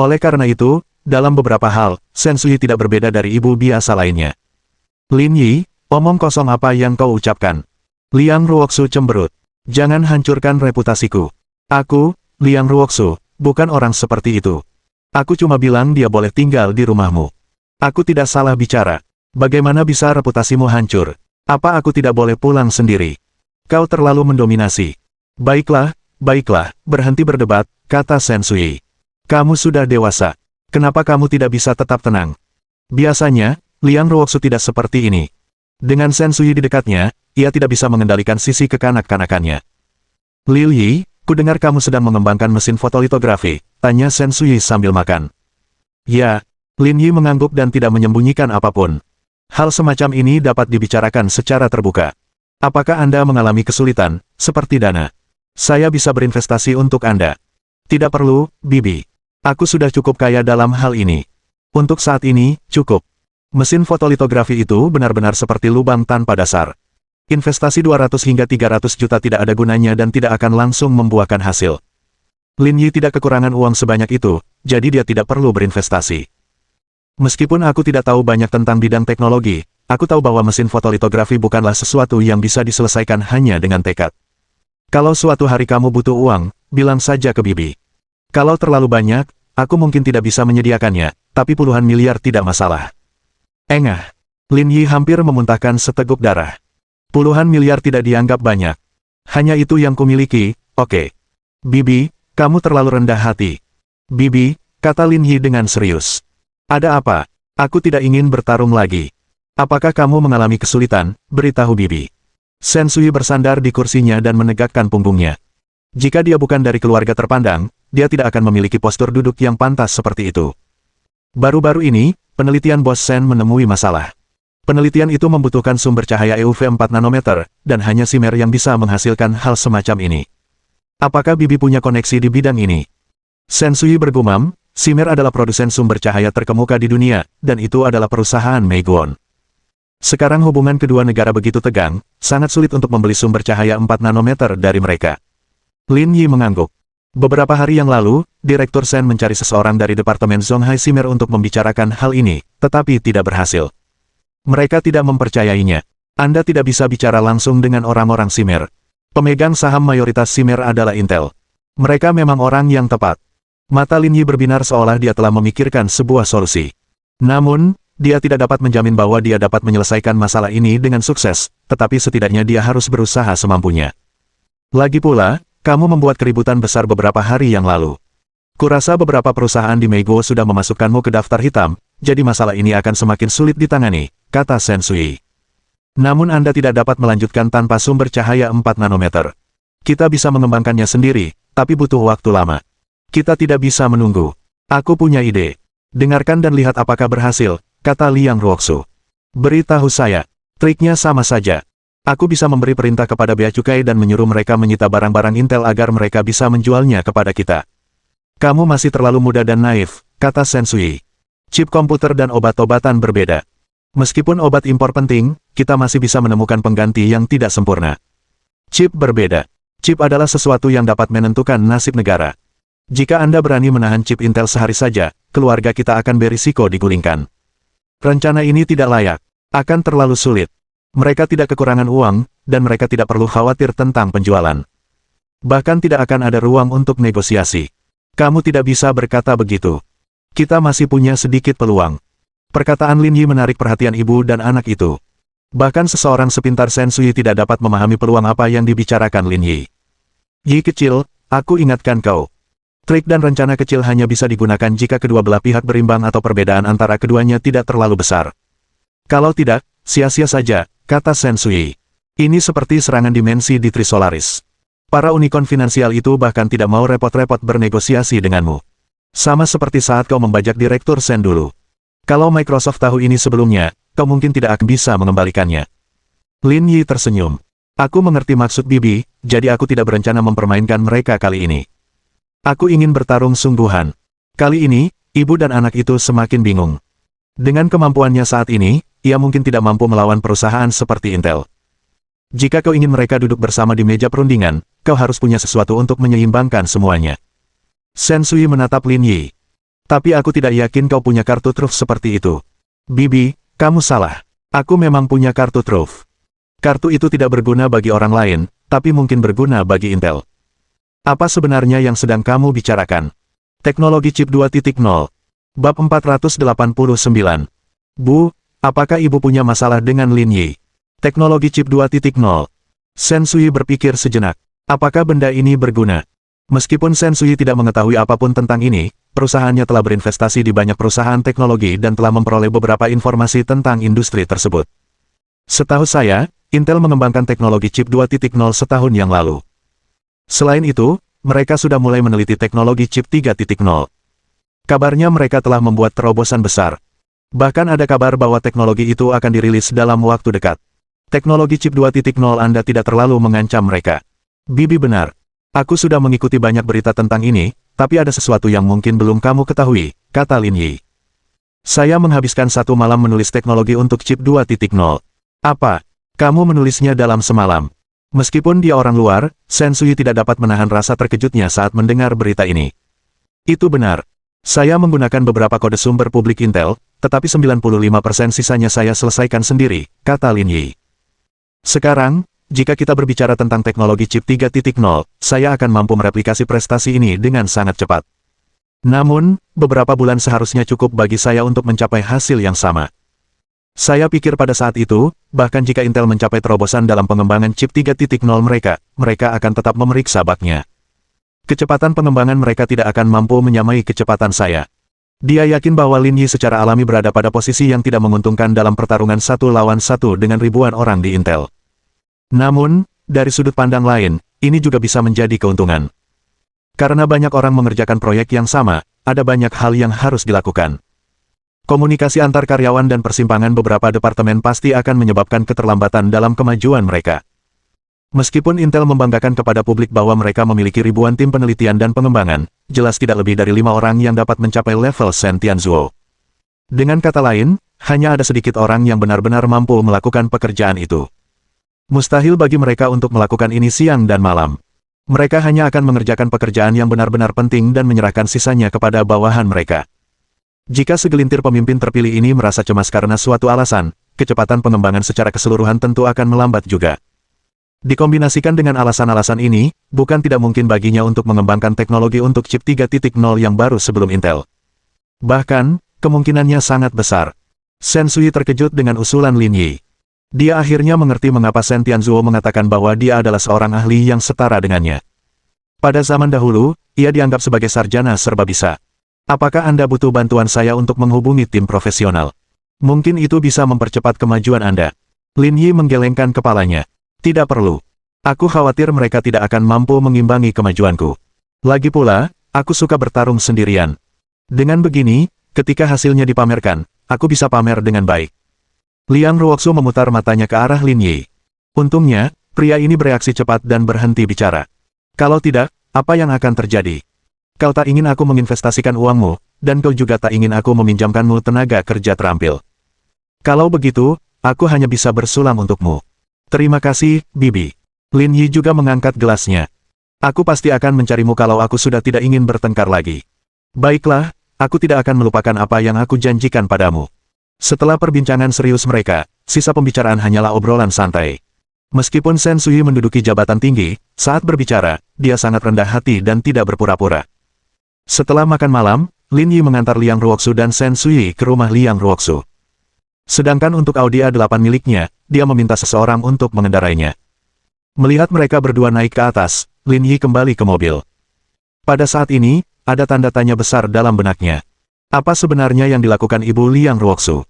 Oleh karena itu, dalam beberapa hal, Sensui tidak berbeda dari ibu biasa lainnya. Lin Yi, omong kosong apa yang kau ucapkan? Liang Ruoxu cemberut. Jangan hancurkan reputasiku. Aku, Liang Ruoxu, bukan orang seperti itu. Aku cuma bilang dia boleh tinggal di rumahmu. Aku tidak salah bicara. Bagaimana bisa reputasimu hancur? Apa aku tidak boleh pulang sendiri? Kau terlalu mendominasi. Baiklah, berhenti berdebat, kata Sensui. Kamu sudah dewasa. Kenapa kamu tidak bisa tetap tenang? Biasanya, Liang Ruoxu tidak seperti ini. Dengan Sensui di dekatnya, ia tidak bisa mengendalikan sisi kekanak-kanakannya. Lil Yi, kudengar kamu sedang mengembangkan mesin fotolitografi, tanya Sensui sambil makan. Ya, Lin Yi mengangguk dan tidak menyembunyikan apapun. Hal semacam ini dapat dibicarakan secara terbuka. Apakah Anda mengalami kesulitan, seperti dana? Saya bisa berinvestasi untuk Anda. Tidak perlu, Bibi. Aku sudah cukup kaya dalam hal ini. Untuk saat ini, cukup. Mesin fotolitografi itu benar-benar seperti lubang tanpa dasar. Investasi 200 hingga 300 juta tidak ada gunanya dan tidak akan langsung membuahkan hasil. Lin Yi tidak kekurangan uang sebanyak itu, jadi dia tidak perlu berinvestasi. Meskipun aku tidak tahu banyak tentang bidang teknologi, aku tahu bahwa mesin fotolitografi bukanlah sesuatu yang bisa diselesaikan hanya dengan tekad. Kalau suatu hari kamu butuh uang, bilang saja ke Bibi. Kalau terlalu banyak, aku mungkin tidak bisa menyediakannya, tapi puluhan miliar tidak masalah. Engah. Lin Yi hampir memuntahkan seteguk darah. Puluhan miliar tidak dianggap banyak. Hanya itu yang kumiliki, oke. Bibi, kamu terlalu rendah hati. Bibi, kata Lin Yi dengan serius. Ada apa? Aku tidak ingin bertarung lagi. Apakah kamu mengalami kesulitan? Beritahu Bibi. Sensui bersandar di kursinya dan menegakkan punggungnya. Jika dia bukan dari keluarga terpandang, dia tidak akan memiliki postur duduk yang pantas seperti itu. Baru-baru ini, penelitian Bos Sen menemui masalah. Penelitian itu membutuhkan sumber cahaya EUV 4 nanometer, dan hanya Simer yang bisa menghasilkan hal semacam ini. Apakah Bibi punya koneksi di bidang ini? Sensui bergumam, Simer adalah produsen sumber cahaya terkemuka di dunia, dan itu adalah perusahaan Meiguon. Sekarang hubungan kedua negara begitu tegang, sangat sulit untuk membeli sumber cahaya 4 nanometer dari mereka. Lin Yi mengangguk. Beberapa hari yang lalu, Direktur Sen mencari seseorang dari Departemen Zonghai Simer untuk membicarakan hal ini, tetapi tidak berhasil. Mereka tidak mempercayainya. Anda tidak bisa bicara langsung dengan orang-orang Simer. Pemegang saham mayoritas Simer adalah Intel. Mereka memang orang yang tepat. Mata Lin Yi berbinar seolah dia telah memikirkan sebuah solusi. Namun, dia tidak dapat menjamin bahwa dia dapat menyelesaikan masalah ini dengan sukses, tetapi setidaknya dia harus berusaha semampunya. Lagi pula, kamu membuat keributan besar beberapa hari yang lalu. Kurasa beberapa perusahaan di Meiguo sudah memasukkanmu ke daftar hitam, jadi masalah ini akan semakin sulit ditangani, kata Sensui. Namun Anda tidak dapat melanjutkan tanpa sumber cahaya 4 nanometer. Kita bisa mengembangkannya sendiri, tapi butuh waktu lama. Kita tidak bisa menunggu. Aku punya ide. Dengarkan dan lihat apakah berhasil, kata Liang Ruoxu. Beritahu saya. Triknya sama saja. Aku bisa memberi perintah kepada bea cukai dan menyuruh mereka menyita barang-barang Intel agar mereka bisa menjualnya kepada kita. Kamu masih terlalu muda dan naif, kata Sensui. Chip komputer dan obat-obatan berbeda. Meskipun obat impor penting, kita masih bisa menemukan pengganti yang tidak sempurna. Chip berbeda. Chip adalah sesuatu yang dapat menentukan nasib negara. Jika Anda berani menahan chip Intel sehari saja, keluarga kita akan berisiko digulingkan. Rencana ini tidak layak. Akan terlalu sulit. Mereka tidak kekurangan uang, dan mereka tidak perlu khawatir tentang penjualan. Bahkan tidak akan ada ruang untuk negosiasi. Kamu tidak bisa berkata begitu. Kita masih punya sedikit peluang. Perkataan Lin Yi menarik perhatian ibu dan anak itu. Bahkan seseorang sepintar Sensui tidak dapat memahami peluang apa yang dibicarakan Lin Yi. Yi kecil, aku ingatkan kau. Trik dan rencana kecil hanya bisa digunakan jika kedua belah pihak berimbang atau perbedaan antara keduanya tidak terlalu besar. Kalau tidak, sia-sia saja, kata Sensui. Ini seperti serangan dimensi di Trisolaris. Para unicorn finansial itu bahkan tidak mau repot-repot bernegosiasi denganmu. Sama seperti saat kau membajak Direktur Sen dulu. Kalau Microsoft tahu ini sebelumnya, kau mungkin tidak akan bisa mengembalikannya. Lin Yi tersenyum. Aku mengerti maksud Bibi, jadi aku tidak berencana mempermainkan mereka kali ini. Aku ingin bertarung sungguhan. Kali ini, ibu dan anak itu semakin bingung. Dengan kemampuannya saat ini, ia mungkin tidak mampu melawan perusahaan seperti Intel. Jika kau ingin mereka duduk bersama di meja perundingan, kau harus punya sesuatu untuk menyeimbangkan semuanya. Sensui menatap Lin Yi. Tapi aku tidak yakin kau punya kartu truf seperti itu. Bibi, kamu salah. Aku memang punya kartu truf. Kartu itu tidak berguna bagi orang lain, tapi mungkin berguna bagi Intel. Apa sebenarnya yang sedang kamu bicarakan? Teknologi chip 2.0. Bab 489. Bu, apakah ibu punya masalah dengan Lin Yi? Teknologi chip 2.0. Sensui berpikir sejenak. Apakah benda ini berguna? Meskipun Sensui tidak mengetahui apapun tentang ini, perusahaannya telah berinvestasi di banyak perusahaan teknologi dan telah memperoleh beberapa informasi tentang industri tersebut. Setahu saya, Intel mengembangkan teknologi chip 2.0 setahun yang lalu. Selain itu, mereka sudah mulai meneliti teknologi chip 3.0. Kabarnya mereka telah membuat terobosan besar. Bahkan ada kabar bahwa teknologi itu akan dirilis dalam waktu dekat. Teknologi chip 2.0 Anda tidak terlalu mengancam mereka. Bibi benar. Aku sudah mengikuti banyak berita tentang ini, tapi ada sesuatu yang mungkin belum kamu ketahui, kata Lin Yi. Saya menghabiskan satu malam menulis teknologi untuk chip 2.0. Apa? Kamu menulisnya dalam semalam? Meskipun dia orang luar, Sensui tidak dapat menahan rasa terkejutnya saat mendengar berita ini. Itu benar. Saya menggunakan beberapa kode sumber publik Intel, tetapi 95% sisanya saya selesaikan sendiri, kata Lin Yi. Sekarang, jika kita berbicara tentang teknologi chip 3.0, saya akan mampu mereplikasi prestasi ini dengan sangat cepat. Namun, beberapa bulan seharusnya cukup bagi saya untuk mencapai hasil yang sama. Saya pikir pada saat itu, bahkan jika Intel mencapai terobosan dalam pengembangan chip 3.0 mereka akan tetap memeriksa baknya. Kecepatan pengembangan mereka tidak akan mampu menyamai kecepatan saya. Dia yakin bahwa Lin Yi secara alami berada pada posisi yang tidak menguntungkan dalam pertarungan 1 lawan 1 dengan ribuan orang di Intel. Namun, dari sudut pandang lain, ini juga bisa menjadi keuntungan. Karena banyak orang mengerjakan proyek yang sama, ada banyak hal yang harus dilakukan. Komunikasi antar karyawan dan persimpangan beberapa departemen pasti akan menyebabkan keterlambatan dalam kemajuan mereka. Meskipun Intel membanggakan kepada publik bahwa mereka memiliki ribuan tim penelitian dan pengembangan, jelas tidak lebih dari 5 orang yang dapat mencapai level Shen Tianzuo. Dengan kata lain, hanya ada sedikit orang yang benar-benar mampu melakukan pekerjaan itu. Mustahil bagi mereka untuk melakukan ini siang dan malam. Mereka hanya akan mengerjakan pekerjaan yang benar-benar penting dan menyerahkan sisanya kepada bawahan mereka. Jika segelintir pemimpin terpilih ini merasa cemas karena suatu alasan, kecepatan pengembangan secara keseluruhan tentu akan melambat juga. Dikombinasikan dengan alasan-alasan ini, bukan tidak mungkin baginya untuk mengembangkan teknologi untuk chip 3.0 yang baru sebelum Intel. Bahkan, kemungkinannya sangat besar. Sensui terkejut dengan usulan Lin Yi. Dia akhirnya mengerti mengapa Shen Tianzuo mengatakan bahwa dia adalah seorang ahli yang setara dengannya. Pada zaman dahulu, ia dianggap sebagai sarjana serba bisa. Apakah Anda butuh bantuan saya untuk menghubungi tim profesional? Mungkin itu bisa mempercepat kemajuan Anda. Lin Yi menggelengkan kepalanya. Tidak perlu. Aku khawatir mereka tidak akan mampu mengimbangi kemajuanku. Lagi pula, aku suka bertarung sendirian. Dengan begini, ketika hasilnya dipamerkan, aku bisa pamer dengan baik. Liang Ruoxu memutar matanya ke arah Lin Yi. Untungnya, pria ini bereaksi cepat dan berhenti bicara. Kalau tidak, apa yang akan terjadi? Kau tak ingin aku menginvestasikan uangmu, dan kau juga tak ingin aku meminjamkanmu tenaga kerja terampil. Kalau begitu, aku hanya bisa bersulang untukmu. Terima kasih, Bibi. Lin Yi juga mengangkat gelasnya. Aku pasti akan mencarimu kalau aku sudah tidak ingin bertengkar lagi. Baiklah, aku tidak akan melupakan apa yang aku janjikan padamu. Setelah perbincangan serius mereka, sisa pembicaraan hanyalah obrolan santai. Meskipun Shen Sui menduduki jabatan tinggi, saat berbicara, dia sangat rendah hati dan tidak berpura-pura. Setelah makan malam, Lin Yi mengantar Liang Ruoxu dan Shen Sui ke rumah Liang Ruoxu. Sedangkan untuk Audi A8 miliknya, dia meminta seseorang untuk mengendarainya. Melihat mereka berdua naik ke atas, Lin Yi kembali ke mobil. Pada saat ini, ada tanda tanya besar dalam benaknya. Apa sebenarnya yang dilakukan Ibu Liang Ruoxu?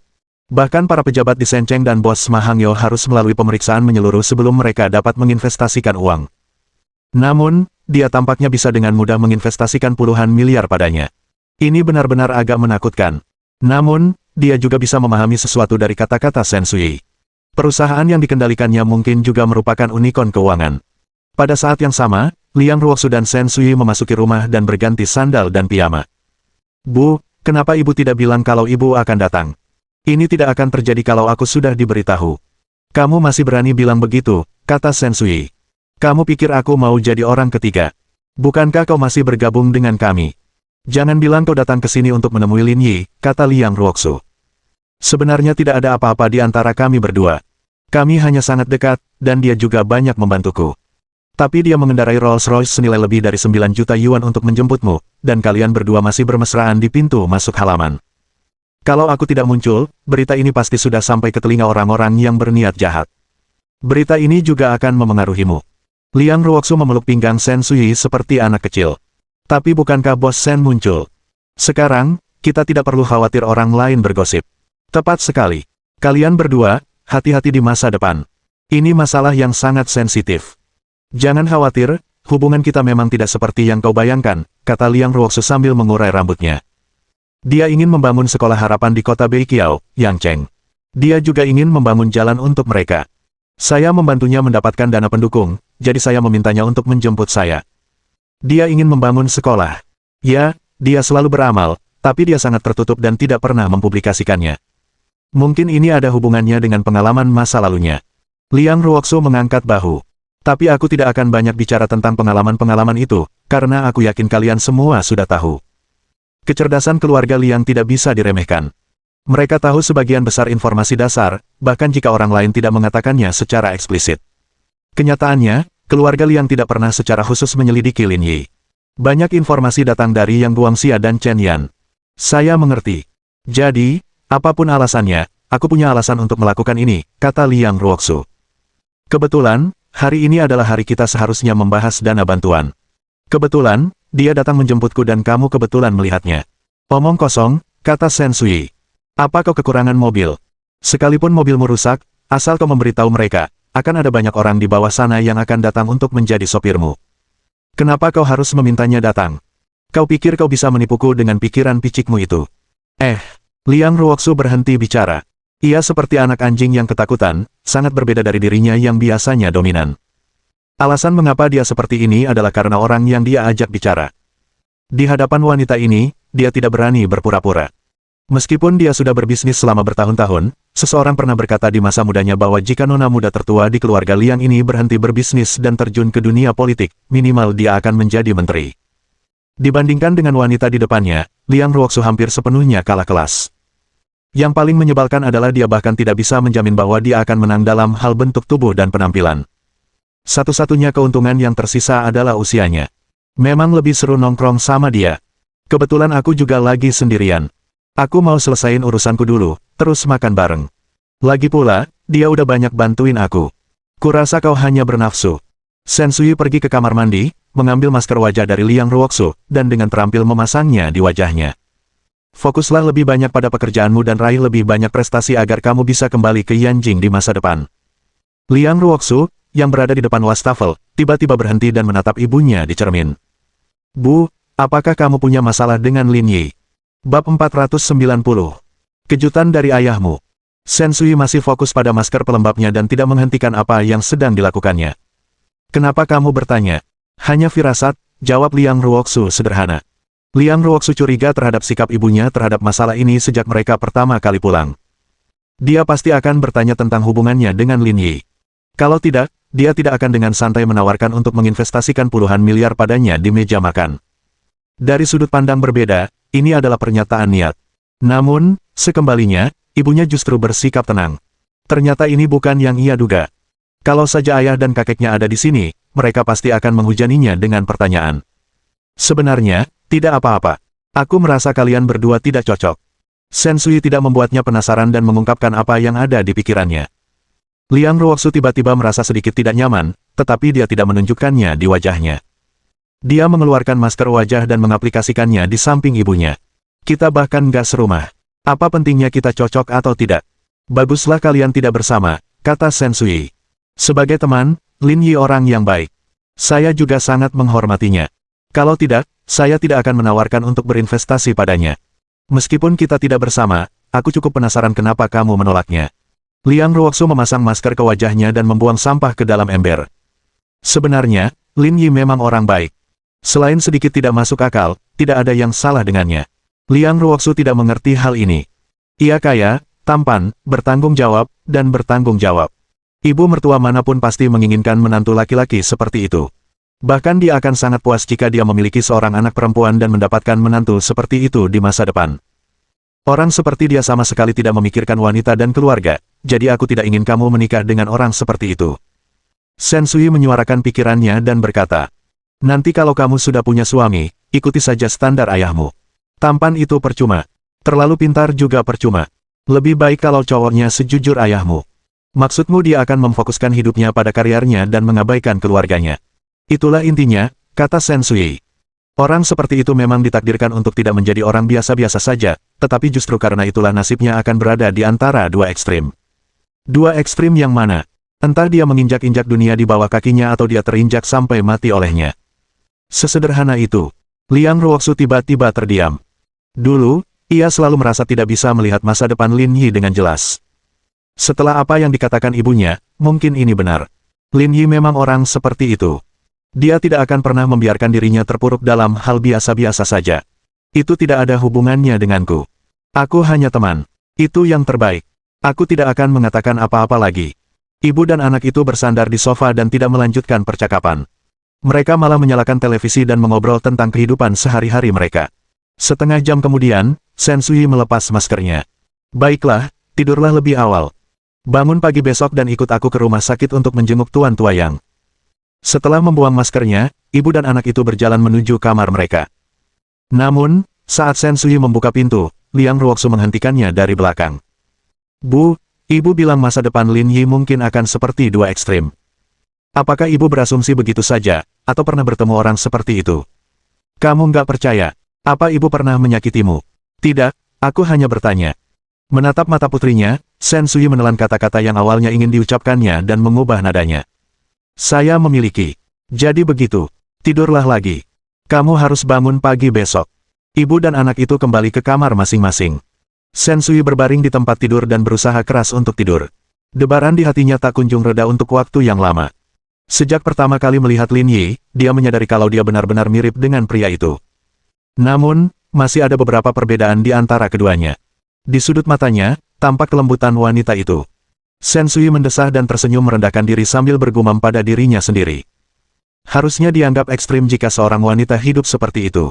Bahkan para pejabat di Sencheng dan bos Ma Hangyo harus melalui pemeriksaan menyeluruh sebelum mereka dapat menginvestasikan uang. Namun, dia tampaknya bisa dengan mudah menginvestasikan puluhan miliar padanya. Ini benar-benar agak menakutkan. Namun, dia juga bisa memahami sesuatu dari kata-kata Shen Sui. Perusahaan yang dikendalikannya mungkin juga merupakan unicorn keuangan. Pada saat yang sama, Liang Ruoxu dan Shen Sui memasuki rumah dan berganti sandal dan piyama. Bu, kenapa ibu tidak bilang kalau ibu akan datang? Ini tidak akan terjadi kalau aku sudah diberitahu. Kamu masih berani bilang begitu, kata Shen Sui. Kamu pikir aku mau jadi orang ketiga? Bukankah kau masih bergabung dengan kami? Jangan bilang kau datang ke sini untuk menemui Lin Yi, kata Liang Ruoxu. Sebenarnya tidak ada apa-apa di antara kami berdua. Kami hanya sangat dekat, dan dia juga banyak membantuku. Tapi dia mengendarai Rolls-Royce senilai lebih dari 9 juta yuan untuk menjemputmu, dan kalian berdua masih bermesraan di pintu masuk halaman. Kalau aku tidak muncul, berita ini pasti sudah sampai ke telinga orang-orang yang berniat jahat. Berita ini juga akan memengaruhimu. Liang Ruoxu memeluk pinggang Shen Sui seperti anak kecil. Tapi bukankah bos Shen muncul? Sekarang, kita tidak perlu khawatir orang lain bergosip. Tepat sekali. Kalian berdua, hati-hati di masa depan. Ini masalah yang sangat sensitif. Jangan khawatir, hubungan kita memang tidak seperti yang kau bayangkan, kata Liang Ruoxu sambil mengurai rambutnya. Dia ingin membangun sekolah harapan di kota Beiqiao, Yangcheng. Dia juga ingin membangun jalan untuk mereka. Saya membantunya mendapatkan dana pendukung, jadi saya memintanya untuk menjemput saya. Dia ingin membangun sekolah. Ya, dia selalu beramal, tapi dia sangat tertutup dan tidak pernah mempublikasikannya. Mungkin ini ada hubungannya dengan pengalaman masa lalunya. Liang Ruoxu mengangkat bahu. Tapi aku tidak akan banyak bicara tentang pengalaman-pengalaman itu, karena aku yakin kalian semua sudah tahu. Kecerdasan keluarga Liang tidak bisa diremehkan. Mereka tahu sebagian besar informasi dasar, bahkan jika orang lain tidak mengatakannya secara eksplisit. Kenyataannya, keluarga Liang tidak pernah secara khusus menyelidiki Lin Yi. Banyak informasi datang dari Yang Guangxia dan Chen Yan. Saya mengerti. Jadi, apapun alasannya, aku punya alasan untuk melakukan ini, kata Liang Ruoxu. Kebetulan, hari ini adalah hari kita seharusnya membahas dana bantuan. Kebetulan, dia datang menjemputku dan kamu kebetulan melihatnya. Omong kosong, kata Shen Sui. Apa kau kekurangan mobil? Sekalipun mobilmu rusak, asal kau memberitahu mereka, akan ada banyak orang di bawah sana yang akan datang untuk menjadi sopirmu. Kenapa kau harus memintanya datang? Kau pikir kau bisa menipuku dengan pikiran picikmu itu? Liang Ruoxu berhenti bicara. Ia seperti anak anjing yang ketakutan, sangat berbeda dari dirinya yang biasanya dominan. Alasan mengapa dia seperti ini adalah karena orang yang dia ajak bicara. Di hadapan wanita ini, dia tidak berani berpura-pura. Meskipun dia sudah berbisnis selama bertahun-tahun, seseorang pernah berkata di masa mudanya bahwa jika nona muda tertua di keluarga Liang ini berhenti berbisnis dan terjun ke dunia politik, minimal dia akan menjadi menteri. Dibandingkan dengan wanita di depannya, Liang Ruoxu hampir sepenuhnya kalah kelas. Yang paling menyebalkan adalah dia bahkan tidak bisa menjamin bahwa dia akan menang dalam hal bentuk tubuh dan penampilan. Satu-satunya keuntungan yang tersisa adalah usianya. Memang lebih seru nongkrong sama dia. Kebetulan aku juga lagi sendirian. Aku mau selesain urusanku dulu, terus makan bareng. Lagi pula, dia udah banyak bantuin aku. Kurasa kau hanya bernafsu. Shen Sui pergi ke kamar mandi, mengambil masker wajah dari Liang Ruoxu, dan dengan terampil memasangnya di wajahnya. Fokuslah lebih banyak pada pekerjaanmu dan raih lebih banyak prestasi agar kamu bisa kembali ke Yanjing di masa depan. Liang Ruoxu, yang berada di depan wastafel, tiba-tiba berhenti dan menatap ibunya di cermin. Bu, apakah kamu punya masalah dengan Lin Yi? Bab 490. Kejutan dari ayahmu. Shen Sui masih fokus pada masker pelembabnya dan tidak menghentikan apa yang sedang dilakukannya. Kenapa kamu bertanya? Hanya firasat, jawab Liang Ruoxu sederhana. Liang Ruoxu curiga terhadap sikap ibunya terhadap masalah ini sejak mereka pertama kali pulang. Dia pasti akan bertanya tentang hubungannya dengan Lin Yi. Kalau tidak, dia tidak akan dengan santai menawarkan untuk menginvestasikan puluhan miliar padanya di meja makan. Dari sudut pandang berbeda, ini adalah pernyataan niat. Namun, sekembalinya, ibunya justru bersikap tenang. Ternyata ini bukan yang ia duga. Kalau saja ayah dan kakeknya ada di sini, mereka pasti akan menghujaninya dengan pertanyaan. Sebenarnya, tidak apa-apa. Aku merasa kalian berdua tidak cocok. Shen Sui tidak membuatnya penasaran dan mengungkapkan apa yang ada di pikirannya. Liang Ruoxu tiba-tiba merasa sedikit tidak nyaman, tetapi dia tidak menunjukkannya di wajahnya. Dia mengeluarkan masker wajah dan mengaplikasikannya di samping ibunya. Kita bahkan gak serumah. Apa pentingnya kita cocok atau tidak? Baguslah kalian tidak bersama, kata Shen Sui. Sebagai teman, Lin Yi orang yang baik. Saya juga sangat menghormatinya. Kalau tidak, saya tidak akan menawarkan untuk berinvestasi padanya. Meskipun kita tidak bersama, aku cukup penasaran kenapa kamu menolaknya. Liang Ruoxu memasang masker ke wajahnya dan membuang sampah ke dalam ember. Sebenarnya, Lin Yi memang orang baik. Selain sedikit tidak masuk akal, tidak ada yang salah dengannya. Liang Ruoxu tidak mengerti hal ini. Ia kaya, tampan, bertanggung jawab, dan bertanggung jawab. Ibu mertua manapun pasti menginginkan menantu laki-laki seperti itu. Bahkan dia akan sangat puas jika dia memiliki seorang anak perempuan dan mendapatkan menantu seperti itu di masa depan. Orang seperti dia sama sekali tidak memikirkan wanita dan keluarga. Jadi aku tidak ingin kamu menikah dengan orang seperti itu. Shen Sui menyuarakan pikirannya dan berkata, nanti kalau kamu sudah punya suami, ikuti saja standar ayahmu. Tampan itu percuma. Terlalu pintar juga percuma. Lebih baik kalau cowoknya sejujur ayahmu. Maksudmu dia akan memfokuskan hidupnya pada karirnya dan mengabaikan keluarganya. Itulah intinya, kata Shen Sui. Orang seperti itu memang ditakdirkan untuk tidak menjadi orang biasa-biasa saja, tetapi justru karena itulah nasibnya akan berada di antara dua ekstrim. Dua ekstrim yang mana? Entah dia menginjak-injak dunia di bawah kakinya atau dia terinjak sampai mati olehnya. Sesederhana itu. Liang Ruoxu tiba-tiba terdiam. Dulu, ia selalu merasa tidak bisa melihat masa depan Lin Yi dengan jelas. Setelah apa yang dikatakan ibunya, mungkin ini benar. Lin Yi memang orang seperti itu. Dia tidak akan pernah membiarkan dirinya terpuruk dalam hal biasa-biasa saja. Itu tidak ada hubungannya denganku. Aku hanya teman. Itu yang terbaik. Aku tidak akan mengatakan apa-apa lagi. Ibu dan anak itu bersandar di sofa dan tidak melanjutkan percakapan. Mereka malah menyalakan televisi dan mengobrol tentang kehidupan sehari-hari mereka. Setengah jam kemudian, Shen Sui melepas maskernya. Baiklah, tidurlah lebih awal. Bangun pagi besok dan ikut aku ke rumah sakit untuk menjenguk Tuan Tuayang. Setelah membuang maskernya, ibu dan anak itu berjalan menuju kamar mereka. Namun, saat Shen Sui membuka pintu, Liang Ruoxu menghentikannya dari belakang. Bu, ibu bilang masa depan Lin Yi mungkin akan seperti dua ekstrim. Apakah ibu berasumsi begitu saja, atau pernah bertemu orang seperti itu? Kamu nggak percaya? Apa ibu pernah menyakitimu? Tidak, aku hanya bertanya. Menatap mata putrinya, Shen Sui menelan kata-kata yang awalnya ingin diucapkannya dan mengubah nadanya. Saya memiliki. Jadi begitu. Tidurlah lagi. Kamu harus bangun pagi besok. Ibu dan anak itu kembali ke kamar masing-masing. Shen Sui berbaring di tempat tidur dan berusaha keras untuk tidur. Debaran di hatinya tak kunjung reda untuk waktu yang lama. Sejak pertama kali melihat Lin Yi, dia menyadari kalau dia benar-benar mirip dengan pria itu. Namun, masih ada beberapa perbedaan di antara keduanya. Di sudut matanya, tampak kelembutan wanita itu. Shen Sui mendesah dan tersenyum merendahkan diri sambil bergumam pada dirinya sendiri. Harusnya dianggap ekstrim jika seorang wanita hidup seperti itu.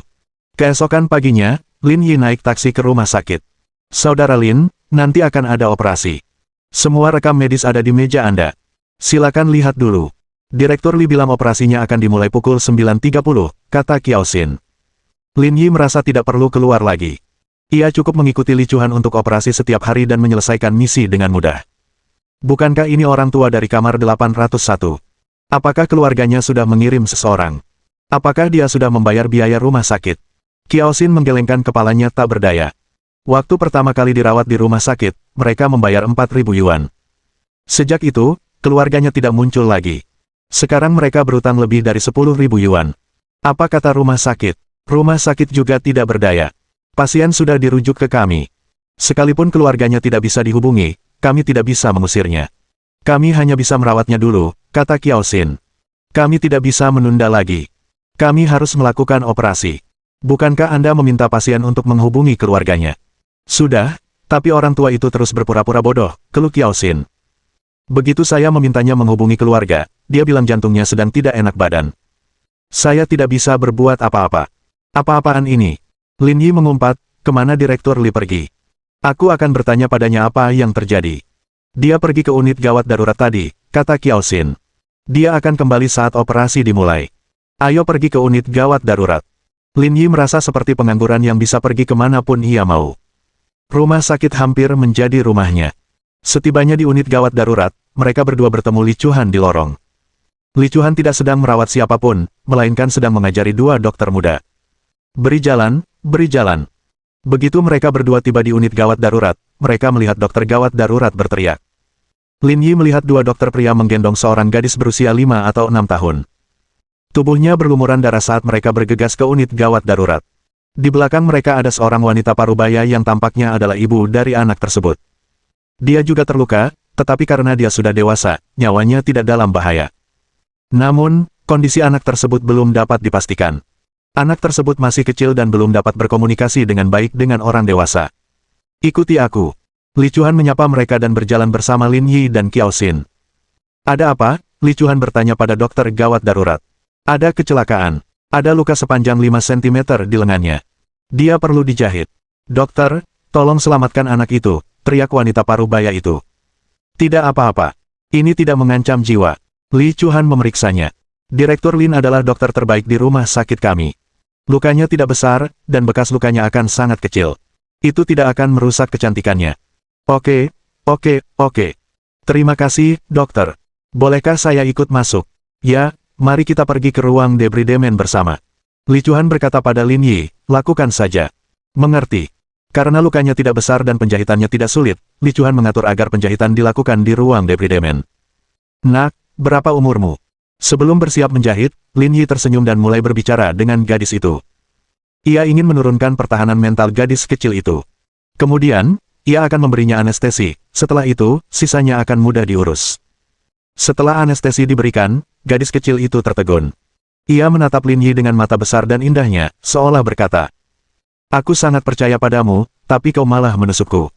Keesokan paginya, Lin Yi naik taksi ke rumah sakit. Saudara Lin, nanti akan ada operasi. Semua rekam medis ada di meja Anda. Silakan lihat dulu. Direktur Li bilang operasinya akan dimulai pukul 9.30, kata Qiao Xin. Lin Yi merasa tidak perlu keluar lagi. Ia cukup mengikuti licuhan untuk operasi setiap hari dan menyelesaikan misi dengan mudah. Bukankah ini orang tua dari kamar 801? Apakah keluarganya sudah mengirim seseorang? Apakah dia sudah membayar biaya rumah sakit? Qiao Xin menggelengkan kepalanya tak berdaya. Waktu pertama kali dirawat di rumah sakit, mereka membayar 4.000 yuan. Sejak itu, keluarganya tidak muncul lagi. Sekarang mereka berutang lebih dari 10.000 yuan. Apa kata rumah sakit? Rumah sakit juga tidak berdaya. Pasien sudah dirujuk ke kami. Sekalipun keluarganya tidak bisa dihubungi, kami tidak bisa mengusirnya. Kami hanya bisa merawatnya dulu, kata Kiao Xin. Kami tidak bisa menunda lagi. Kami harus melakukan operasi. Bukankah Anda meminta pasien untuk menghubungi keluarganya? Sudah, tapi orang tua itu terus berpura-pura bodoh, keluh Kiao Xin. Begitu saya memintanya menghubungi keluarga, dia bilang jantungnya sedang tidak enak badan. Saya tidak bisa berbuat apa-apa. Apa-apaan ini? Lin Yi mengumpat, kemana Direktur Li pergi? Aku akan bertanya padanya apa yang terjadi. Dia pergi ke unit gawat darurat tadi, kata Kiao Xin. Dia akan kembali saat operasi dimulai. Ayo pergi ke unit gawat darurat. Lin Yi merasa seperti pengangguran yang bisa pergi kemanapun ia mau. Rumah sakit hampir menjadi rumahnya. Setibanya di unit gawat darurat, mereka berdua bertemu Li Chuhan di lorong. Li Chuhan tidak sedang merawat siapapun, melainkan sedang mengajari dua dokter muda. Beri jalan, beri jalan. Begitu mereka berdua tiba di unit gawat darurat, mereka melihat dokter gawat darurat berteriak. Lin Yi melihat dua dokter pria menggendong seorang gadis berusia 5 atau 6 tahun. Tubuhnya berlumuran darah saat mereka bergegas ke unit gawat darurat. Di belakang mereka ada seorang wanita parubaya yang tampaknya adalah ibu dari anak tersebut. Dia juga terluka, tetapi karena dia sudah dewasa, nyawanya tidak dalam bahaya. Namun, kondisi anak tersebut belum dapat dipastikan. Anak tersebut masih kecil dan belum dapat berkomunikasi dengan baik dengan orang dewasa. Ikuti aku. Li Chuhan menyapa mereka dan berjalan bersama Lin Yi dan Kiao Xin. Ada apa? Li Chuhan bertanya pada dokter gawat darurat. Ada kecelakaan. Ada luka sepanjang 5 cm di lengannya. Dia perlu dijahit. Dokter, tolong selamatkan anak itu, teriak wanita parubaya itu. Tidak apa-apa. Ini tidak mengancam jiwa. Li Chuhan memeriksanya. Direktur Lin adalah dokter terbaik di rumah sakit kami. Lukanya tidak besar, dan bekas lukanya akan sangat kecil. Itu tidak akan merusak kecantikannya. Oke. Terima kasih, dokter. Bolehkah saya ikut masuk? Ya, mari kita pergi ke ruang debridemen bersama. Li Chuhan berkata pada Lin Yi, lakukan saja. Mengerti. Karena lukanya tidak besar dan penjahitannya tidak sulit, Li Chuhan mengatur agar penjahitan dilakukan di ruang debridemen. Nak, berapa umurmu? Sebelum bersiap menjahit, Lin Yi tersenyum dan mulai berbicara dengan gadis itu. Ia ingin menurunkan pertahanan mental gadis kecil itu. Kemudian, ia akan memberinya anestesi, setelah itu, sisanya akan mudah diurus. Setelah anestesi diberikan, gadis kecil itu tertegun. Ia menatap Lin Yi dengan mata besar dan indahnya, seolah berkata, aku sangat percaya padamu, tapi kau malah menusukku.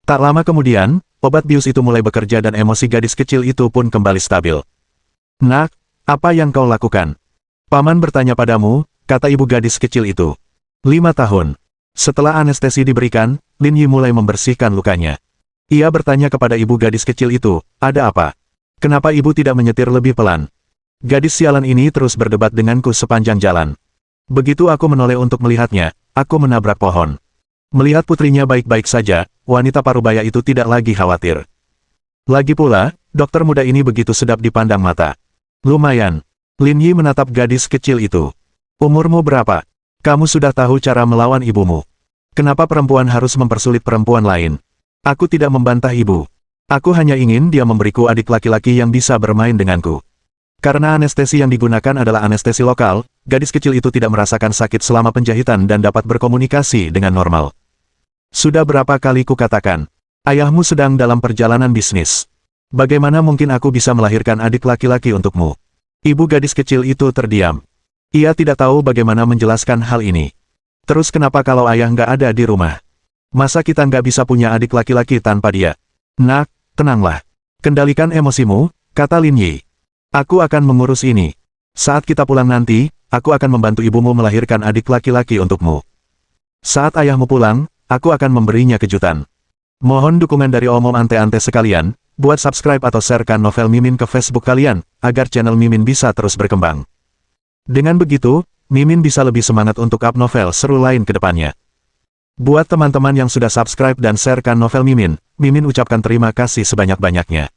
Tak lama kemudian, obat bius itu mulai bekerja dan emosi gadis kecil itu pun kembali stabil. Nak, apa yang kau lakukan? Paman bertanya padamu, kata ibu gadis kecil itu. 5 tahun. Setelah anestesi diberikan, Lin Yi mulai membersihkan lukanya. Ia bertanya kepada ibu gadis kecil itu, ada apa? Kenapa ibu tidak menyetir lebih pelan? Gadis sialan ini terus berdebat denganku sepanjang jalan. Begitu aku menoleh untuk melihatnya, aku menabrak pohon. Melihat putrinya baik-baik saja, wanita parubaya itu tidak lagi khawatir. Lagi pula, dokter muda ini begitu sedap dipandang mata. Lumayan. Lin Yi menatap gadis kecil itu. Umurmu berapa? Kamu sudah tahu cara melawan ibumu. Kenapa perempuan harus mempersulit perempuan lain? Aku tidak membantah ibu. Aku hanya ingin dia memberiku adik laki-laki yang bisa bermain denganku. Karena anestesi yang digunakan adalah anestesi lokal, gadis kecil itu tidak merasakan sakit selama penjahitan dan dapat berkomunikasi dengan normal. Sudah berapa kali kukatakan, ayahmu sedang dalam perjalanan bisnis. Bagaimana mungkin aku bisa melahirkan adik laki-laki untukmu? Ibu gadis kecil itu terdiam. Ia tidak tahu bagaimana menjelaskan hal ini. Terus kenapa kalau ayah nggak ada di rumah? Masa kita nggak bisa punya adik laki-laki tanpa dia? Nak, tenanglah. Kendalikan emosimu, kata Lin Yi. Aku akan mengurus ini. Saat kita pulang nanti, aku akan membantu ibumu melahirkan adik laki-laki untukmu. Saat ayahmu pulang, aku akan memberinya kejutan. Mohon dukungan dari omom ante-ante sekalian. Buat subscribe atau sharekan novel Mimin ke Facebook kalian, agar channel Mimin bisa terus berkembang. Dengan begitu, Mimin bisa lebih semangat untuk up novel seru lain ke depannya. Buat teman-teman yang sudah subscribe dan sharekan novel Mimin, Mimin ucapkan terima kasih sebanyak-banyaknya.